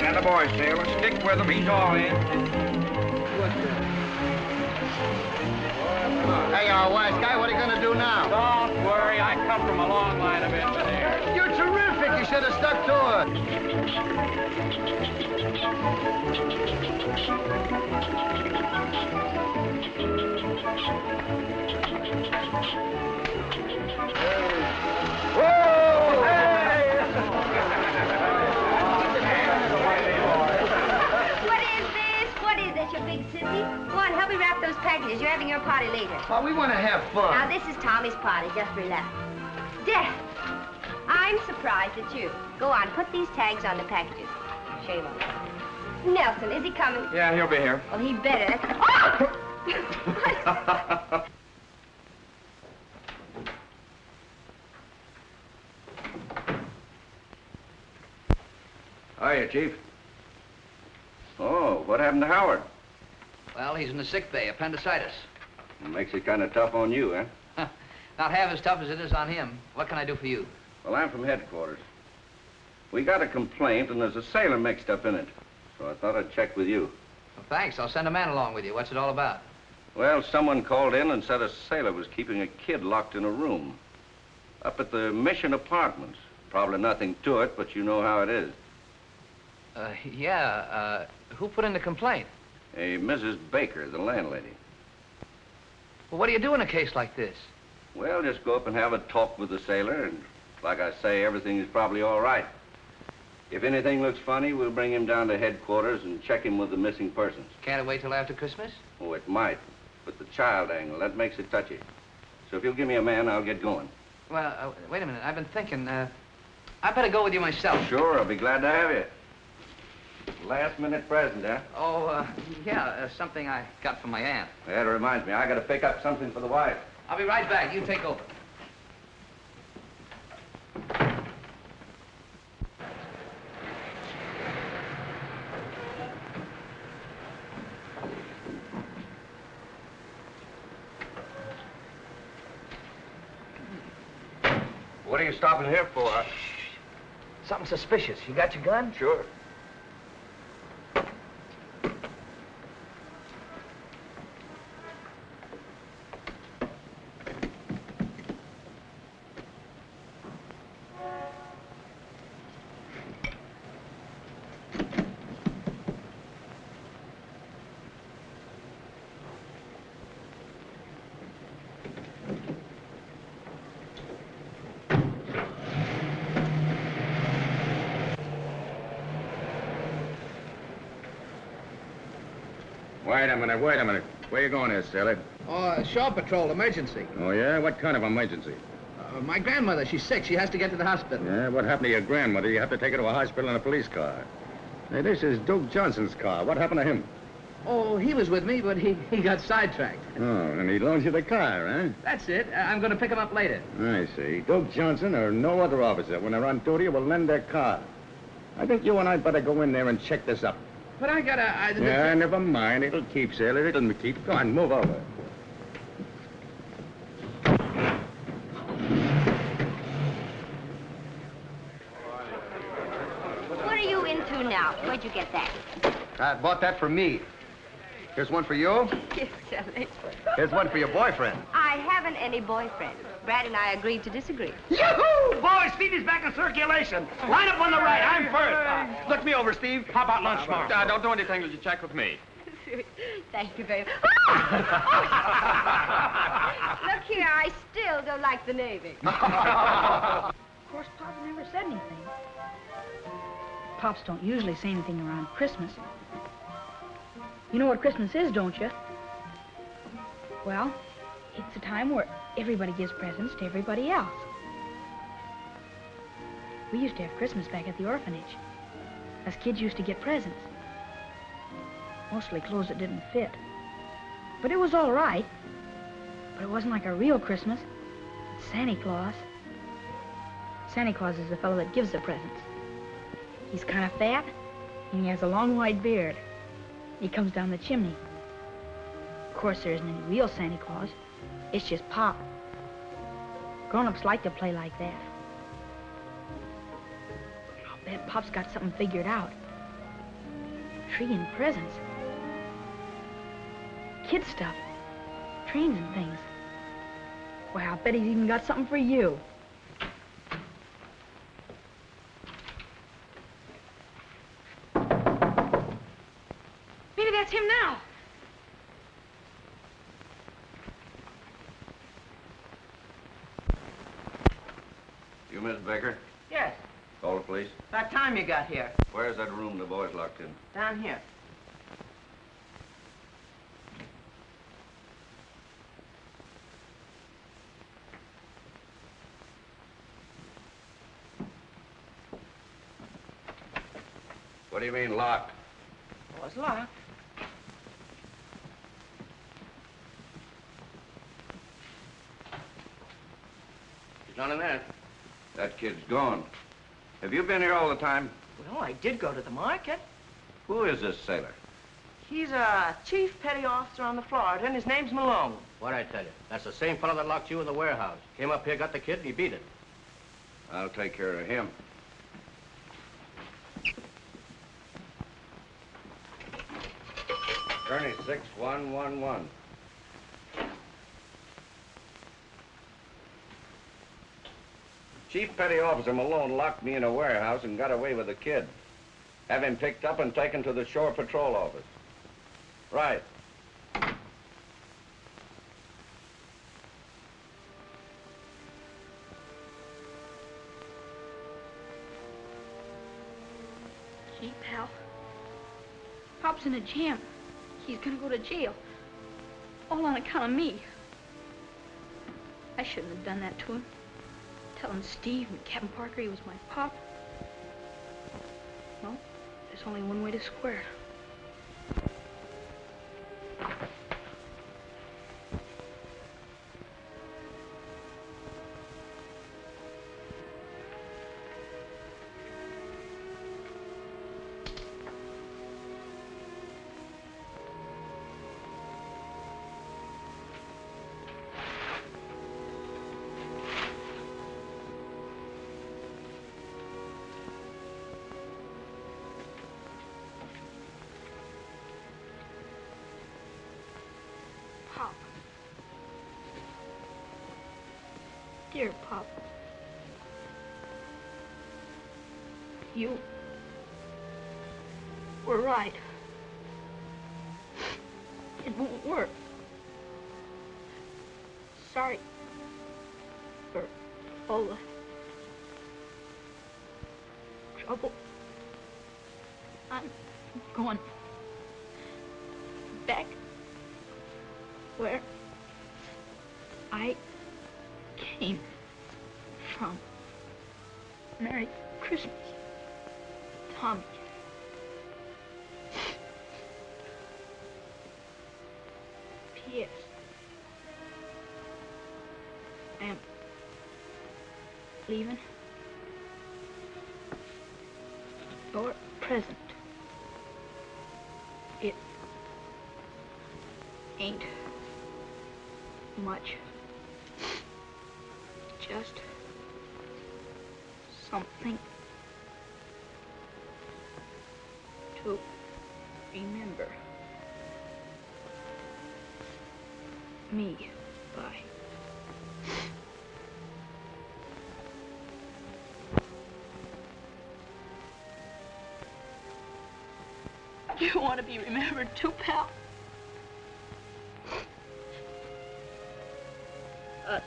And the boy, sailor, stick with him. He's all in. Hey, wise guy, what are you going to do now? Don't worry, I come from a long line of engineers. You're terrific. You should have stuck to Whoa! Hey! What is this, you big sissy? Go on, help me wrap those packages. You're having your party later. Well, we want to have fun. Now, this is Tommy's party. Just relax. Death. I'm surprised at you. Go on, put these tags on the packages. Shame on you. Nelson, is he coming? Yeah, he'll be here. Well, he better. Oh! Hiya, Chief. Oh, what happened to Howard? Well, he's in the sick bay, appendicitis. Makes it kind of tough on you, eh? Not half as tough as it is on him. What can I do for you? Well, I'm from headquarters. We got a complaint, and there's a sailor mixed up in it. So I thought I'd check with you. Well, thanks. I'll send a man along with you. What's it all about? Well, someone called in and said a sailor was keeping a kid locked in a room. Up at the Mission Apartments. Probably nothing to it, but you know how it is. Who put in the complaint? A Mrs. Baker, the landlady. Well, what do you do in a case like this? Well, just go up and have a talk with the sailor, and like I say, everything is probably all right. If anything looks funny, we'll bring him down to headquarters and check him with the missing persons. Can't it wait till after Christmas? Oh, it might. But the child angle, that makes it touchy. So if you'll give me a man, I'll get going. Well, wait a minute. I've been thinking, I better go with you myself. Sure, I'll be glad to have you. Last-minute present, huh? Oh, yeah, something I got from my aunt. That reminds me, I gotta pick up something for the wife. I'll be right back. You take over. What are you stopping here for? Something suspicious. You got your gun? Sure. Wait a minute. Where you going here, sailor? Oh, shore patrol, emergency. Oh, yeah? What kind of emergency? My grandmother, she's sick. She has to get to the hospital. Yeah, what happened to your grandmother? You have to take her to a hospital in a police car. Hey, this is Duke Johnson's car. What happened to him? Oh, he was with me, but he got sidetracked. Oh, and he loans you the car, huh? That's it. I'm going to pick him up later. I see. Duke Johnson or no other officer, when they're on duty, will lend their car. I think you and I better go in there and check this up. But I gotta... Yeah, never mind. It'll keep, sailor. It'll keep. Go on, move over. What are you into now? Where'd you get that? I bought that for me. Here's one for you. You silly. Here's one for your boyfriend. I haven't any boyfriend. Brad and I agreed to disagree. Yoo-hoo! Boys, Steve is back in circulation. Line up on the right. I'm first. Look me over, Steve. How about lunch tomorrow? Don't do anything till you check with me. Thank you very much. Look here, I still don't like the Navy. Of course, Pop never said anything. Pops don't usually say anything around Christmas. You know what Christmas is, don't you? Well, it's a time where everybody gives presents to everybody else. We used to have Christmas back at the orphanage. Us kids used to get presents. Mostly clothes that didn't fit. But it was all right. But it wasn't like a real Christmas. It's Santa Claus. Santa Claus is the fellow that gives the presents. He's kind of fat, and he has a long white beard. He comes down the chimney. Of course, there isn't any real Santa Claus. It's just Pop. Grown-ups like to play like that. I'll bet Pop's got something figured out. Tree and presents. Kid stuff. Trains and things. Well, I'll bet he's even got something for you. Maybe that's him now. You, Miss Baker? Yes. Call the police. About time you got here. Where's that room the boys locked in? Down here. What do you mean, locked? Oh, it's locked. There's none in there. That kid's gone. Have you been here all the time? Well, I did go to the market. Who is this sailor? He's a chief petty officer on the Florida, and his name's Malone. What'd I tell you? That's the same fellow that locked you in the warehouse. Came up here, got the kid, and he beat it. I'll take care of him. Attorney 6111. Chief Petty Officer Malone locked me in a warehouse and got away with the kid. Have him picked up and taken to the Shore Patrol office. Right. Pop's in a jam. He's gonna go to jail. All on account of me. I shouldn't have done that to him. Telling Steve and Captain Parker he was my pop. Well, there's only one way to square it. Pop. Dear Pop. You were right. It won't work. Sorry for all the trouble. I'm going back where I came from. Merry Christmas, Tommy. P.S. I am leaving your present. It ain't much. Just something to remember me by. You want to be remembered too, pal? Us.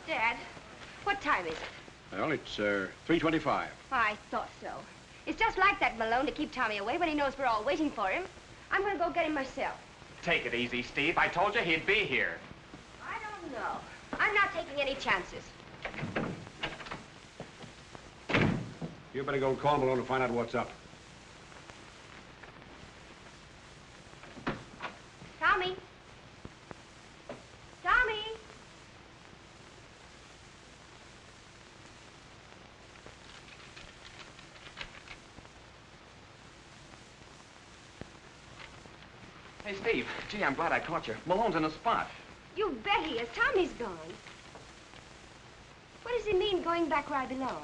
Dad, what time is it? Well, it's 3:25. I thought so. It's just like that, Malone, to keep Tommy away when he knows we're all waiting for him. I'm going to go get him myself. Take it easy, Steve. I told you he'd be here. I don't know. I'm not taking any chances. You better go call Malone and find out what's up. Tommy? Tommy? Hey, Steve. Gee, I'm glad I caught you. Malone's in a spot. You bet he is. Tommy's gone. What does he mean, going back where I belong?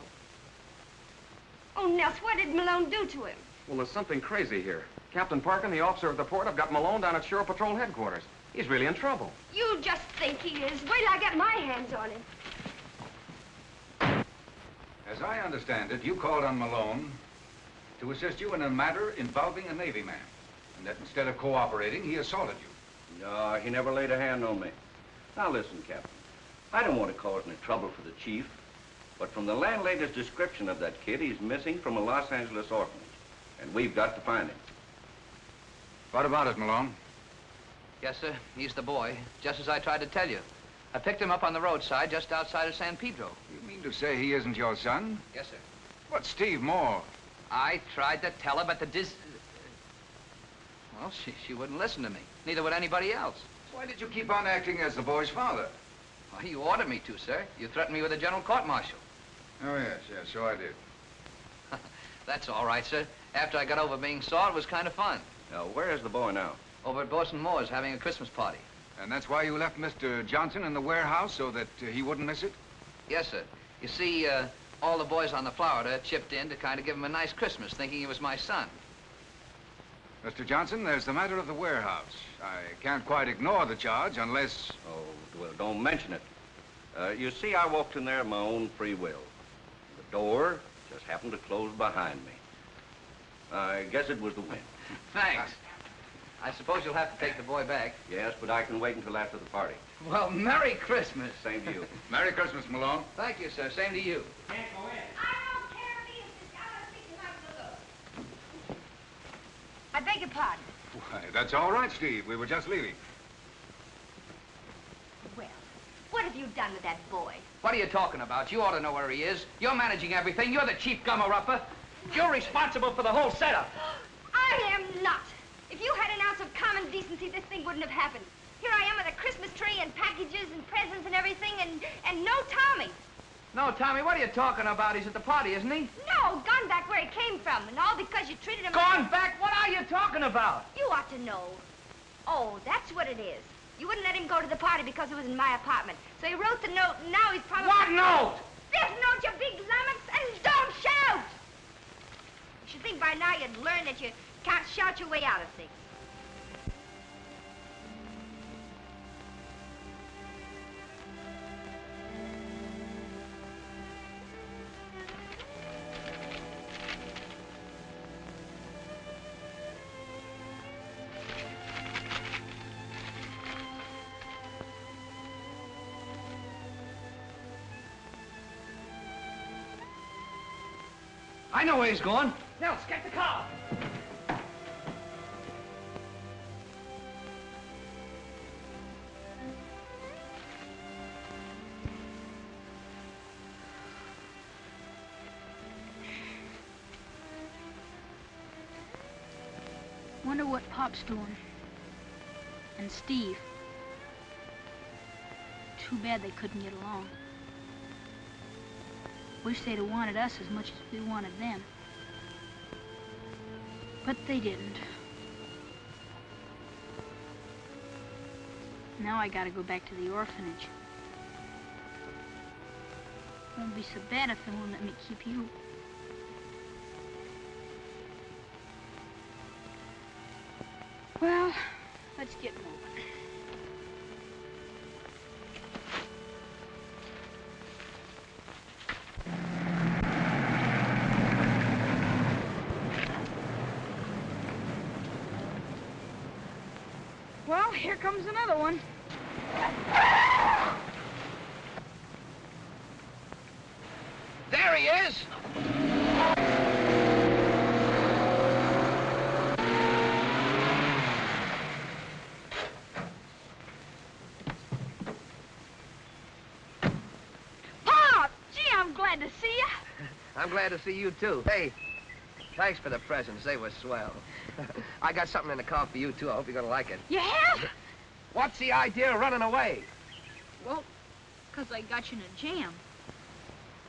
Oh, Nels, what did Malone do to him? Well, there's something crazy here. Captain Parker and the officer of the port have got Malone down at Shore Patrol headquarters. He's really in trouble. You just think he is. Wait till I get my hands on him. As I understand it, you called on Malone to assist you in a matter involving a Navy man. And that instead of cooperating, he assaulted you. No, he never laid a hand on me. Now listen, Captain. I don't want to cause any trouble for the chief, but from the landlady's description of that kid, he's missing from a Los Angeles orphanage. And we've got to find him. What about it, Malone? Yes, sir. He's the boy, just as I tried to tell you. I picked him up on the roadside just outside of San Pedro. You mean to say he isn't your son? Yes, sir. But Steve Moore. I tried to tell her, but well, she wouldn't listen to me. Neither would anybody else. Why did you keep on acting as the boy's father? Well, you ordered me to, sir. You threatened me with a general court-martial. Oh, yes, so I did. That's all right, sir. After I got over being sore, it was kind of fun. Now, where is the boy now? Over at Boston Moore's having a Christmas party. And that's why you left Mr. Johnson in the warehouse, so that he wouldn't miss it? Yes, sir. You see, all the boys on the Florida chipped in to kind of give him a nice Christmas, thinking he was my son. Mr. Johnson, there's the matter of the warehouse. I can't quite ignore the charge unless... Oh, well, don't mention it. You see, I walked in there of my own free will. The door just happened to close behind me. I guess it was the wind. Thanks. I suppose you'll have to take the boy back. Yes, but I can wait until after the party. Well, Merry Christmas. Same to you. Merry Christmas, Malone. Thank you, sir. Same to you. Can't go in. I beg your pardon. Why, that's all right, Steve. We were just leaving. Well, what have you done with that boy? What are you talking about? You ought to know where he is. You're managing everything. You're the chief gummer-upper. You're responsible for the whole setup. I am not. If you had an ounce of common decency, this thing wouldn't have happened. Here I am with a Christmas tree and packages and presents and everything, and no Tommy. No, Tommy, what are you talking about? He's at the party, isn't he? No, gone back where he came from, and all because you treated him... Gone back? What are you talking about? You ought to know. Oh, that's what it is. You wouldn't let him go to the party because it was in my apartment. So he wrote the note, and now he's probably... What note? This note, you big lummox, and don't shout! You should think by now you'd learn that you can't shout your way out of things. I know where he's going. Nels, get the car. Wonder what Pop's doing. And Steve. Too bad they couldn't get along. Wish they'd have wanted us as much as we wanted them. But they didn't. Now I gotta go back to the orphanage. Won't be so bad if they won't let me keep you. Well, let's get moving. Well, here comes another one. There he is. Pop! Gee, I'm glad to see you. I'm glad to see you, too. Hey, thanks for the presents. They were swell. I got something in the car for you, too. I hope you're gonna like it. You have? What's the idea of running away? Well, 'cause I got you in a jam.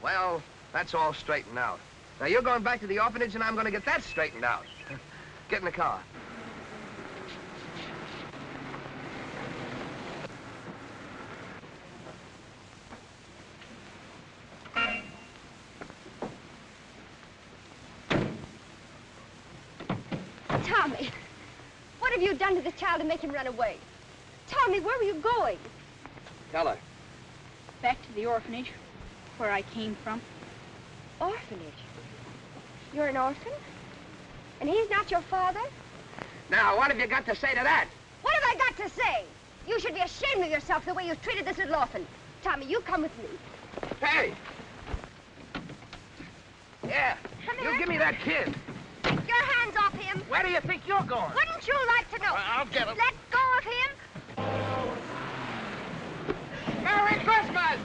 Well, that's all straightened out. Now, you're going back to the orphanage, and I'm gonna get that straightened out. Get in the car. Tommy, what have you done to this child to make him run away? Tell me, where were you going? Tell her. Back to the orphanage, where I came from. Orphanage? You're an orphan? And he's not your father? Now, what have you got to say to that? What have I got to say? You should be ashamed of yourself the way you treated this little orphan. Tommy, you come with me. Hey! Yeah, Come you here. give me that kid. Take your hands off him. Where do you think you're going? Wouldn't you like to know? I'll get him. Let go of him. Merry Christmas!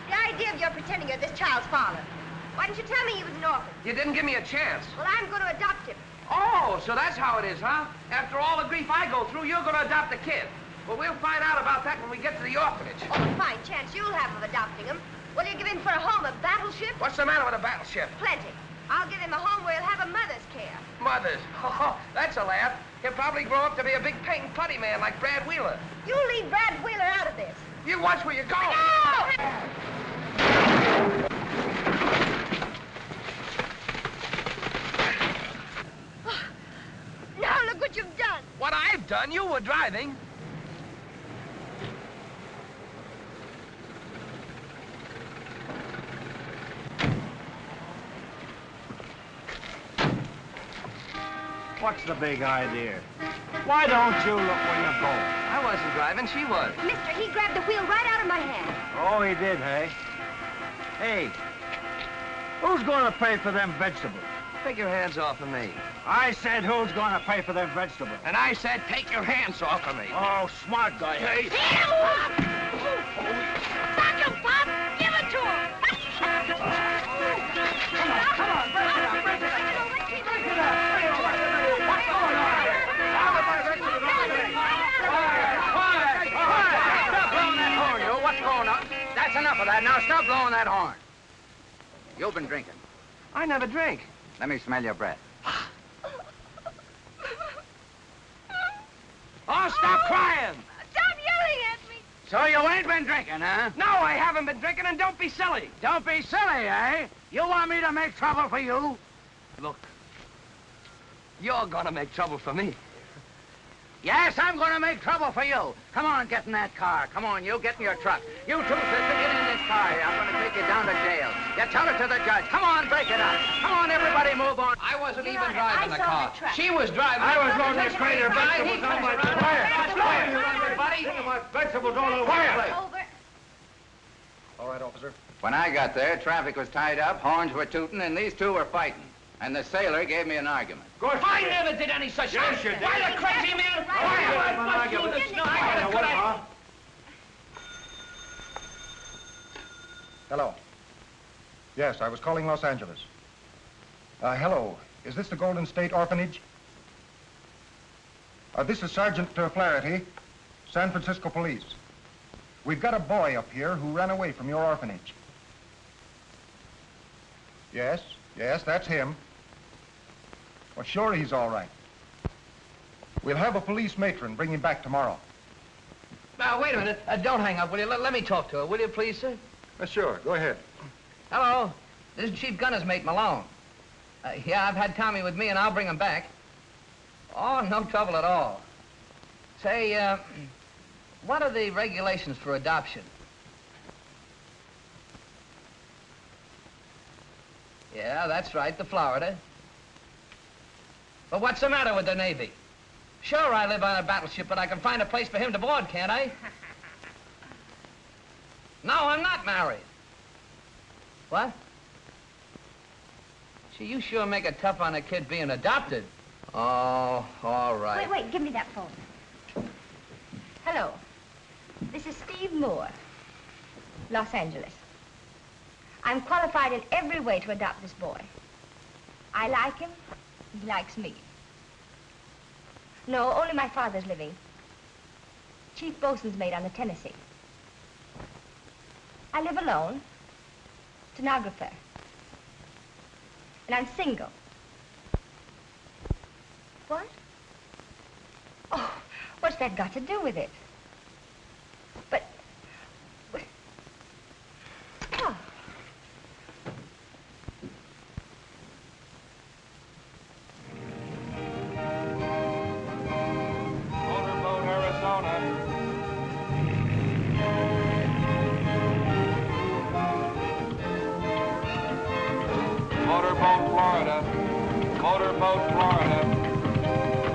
The idea of your pretending you're this child's father. Why didn't you tell me he was an orphan? You didn't give me a chance. Well, I'm going to adopt him. Oh, so that's how it is, huh? After all the grief I go through, you're going to adopt the kid. Well, we'll find out about that when we get to the orphanage. Oh, a fine chance you'll have of adopting him. Will you give him for a home a battleship? What's the matter with a battleship? Plenty. I'll give him a home where he'll have a mother's care. Mother's. Oh, that's a laugh. He'll probably grow up to be a big paint and putty man like Brad Wheeler. You leave Brad Wheeler out of this. You watch where you're going. No! Now look what you've done. What I've done? You were driving. What's the big idea? Why don't you look where you're going? I wasn't driving, she was. Mister, he grabbed the wheel right out of my hand. Oh, he did, hey? Hey, who's going to pay for them vegetables? Take your hands off of me. I said who's going to pay for them vegetables? And I said take your hands off of me. Oh, smart guy, hey? Back him, Pop! Give it to him! Come on, break it up, break it up. Break it up. What's going on here? Stop blowing that horn, you. What's going on? That's enough of that. Now stop blowing that horn. You've been drinking. I never drink. Let me smell your breath. Oh, stop crying! Stop yelling at me! So you ain't been drinking, huh? No, I haven't been drinking, and don't be silly. Don't be silly, eh? You want me to make trouble for you? Look, you're gonna make trouble for me. Yes, I'm going to make trouble for you. Come on, get in that car. Come on, you get in your truck. You too, sister, get in this car. I'm going to take you down to jail. You tell it to the judge. Come on, break it up. Come on, everybody, move on. I wasn't even driving the car. She was driving. I was loading this crate of vegetables on my wire. Everybody. My vegetables on the wire. Over. All right, officer. When I got there, traffic was tied up, horns were tooting, and these two were fighting. And the sailor gave me an argument. I never did any such thing. Yes, you did. Why the crazy man? Hello. Yes, I was calling Los Angeles. Hello. Is this the Golden State Orphanage? This is Sergeant Flaherty, San Francisco Police. We've got a boy up here who ran away from your orphanage. Yes, that's him. Well, sure, he's all right. We'll have a police matron bring him back tomorrow. Now, wait a minute. Don't hang up, will you? Let me talk to her, will you, please, sir? Sure, go ahead. Hello. This is Chief Gunner's mate, Malone. Yeah, I've had Tommy with me, and I'll bring him back. Oh, no trouble at all. Say, what are the regulations for adoption? Yeah, that's right, the Florida. But what's the matter with the Navy? Sure, I live on a battleship, but I can find a place for him to board, can't I? No, I'm not married. What? Gee, you sure make it tough on a kid being adopted. Oh, all right. Wait, give me that phone. Hello. This is Steve Moore, Los Angeles. I'm qualified in every way to adopt this boy. I like him, he likes me. No, only my father's living. Chief bosun's mate on the Tennessee. I live alone, stenographer. And I'm single. What? Oh, what's that got to do with it? But... Oh. Motorboat, Arizona. Motorboat, Florida. Motorboat, Florida.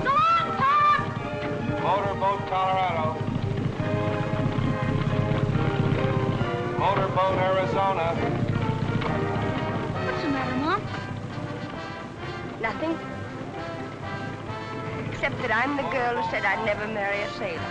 Go on, Pop! Motorboat, Colorado. Motorboat, Arizona. What's the matter, Mom? Nothing. Except that I'm the girl who said I'd never marry a sailor.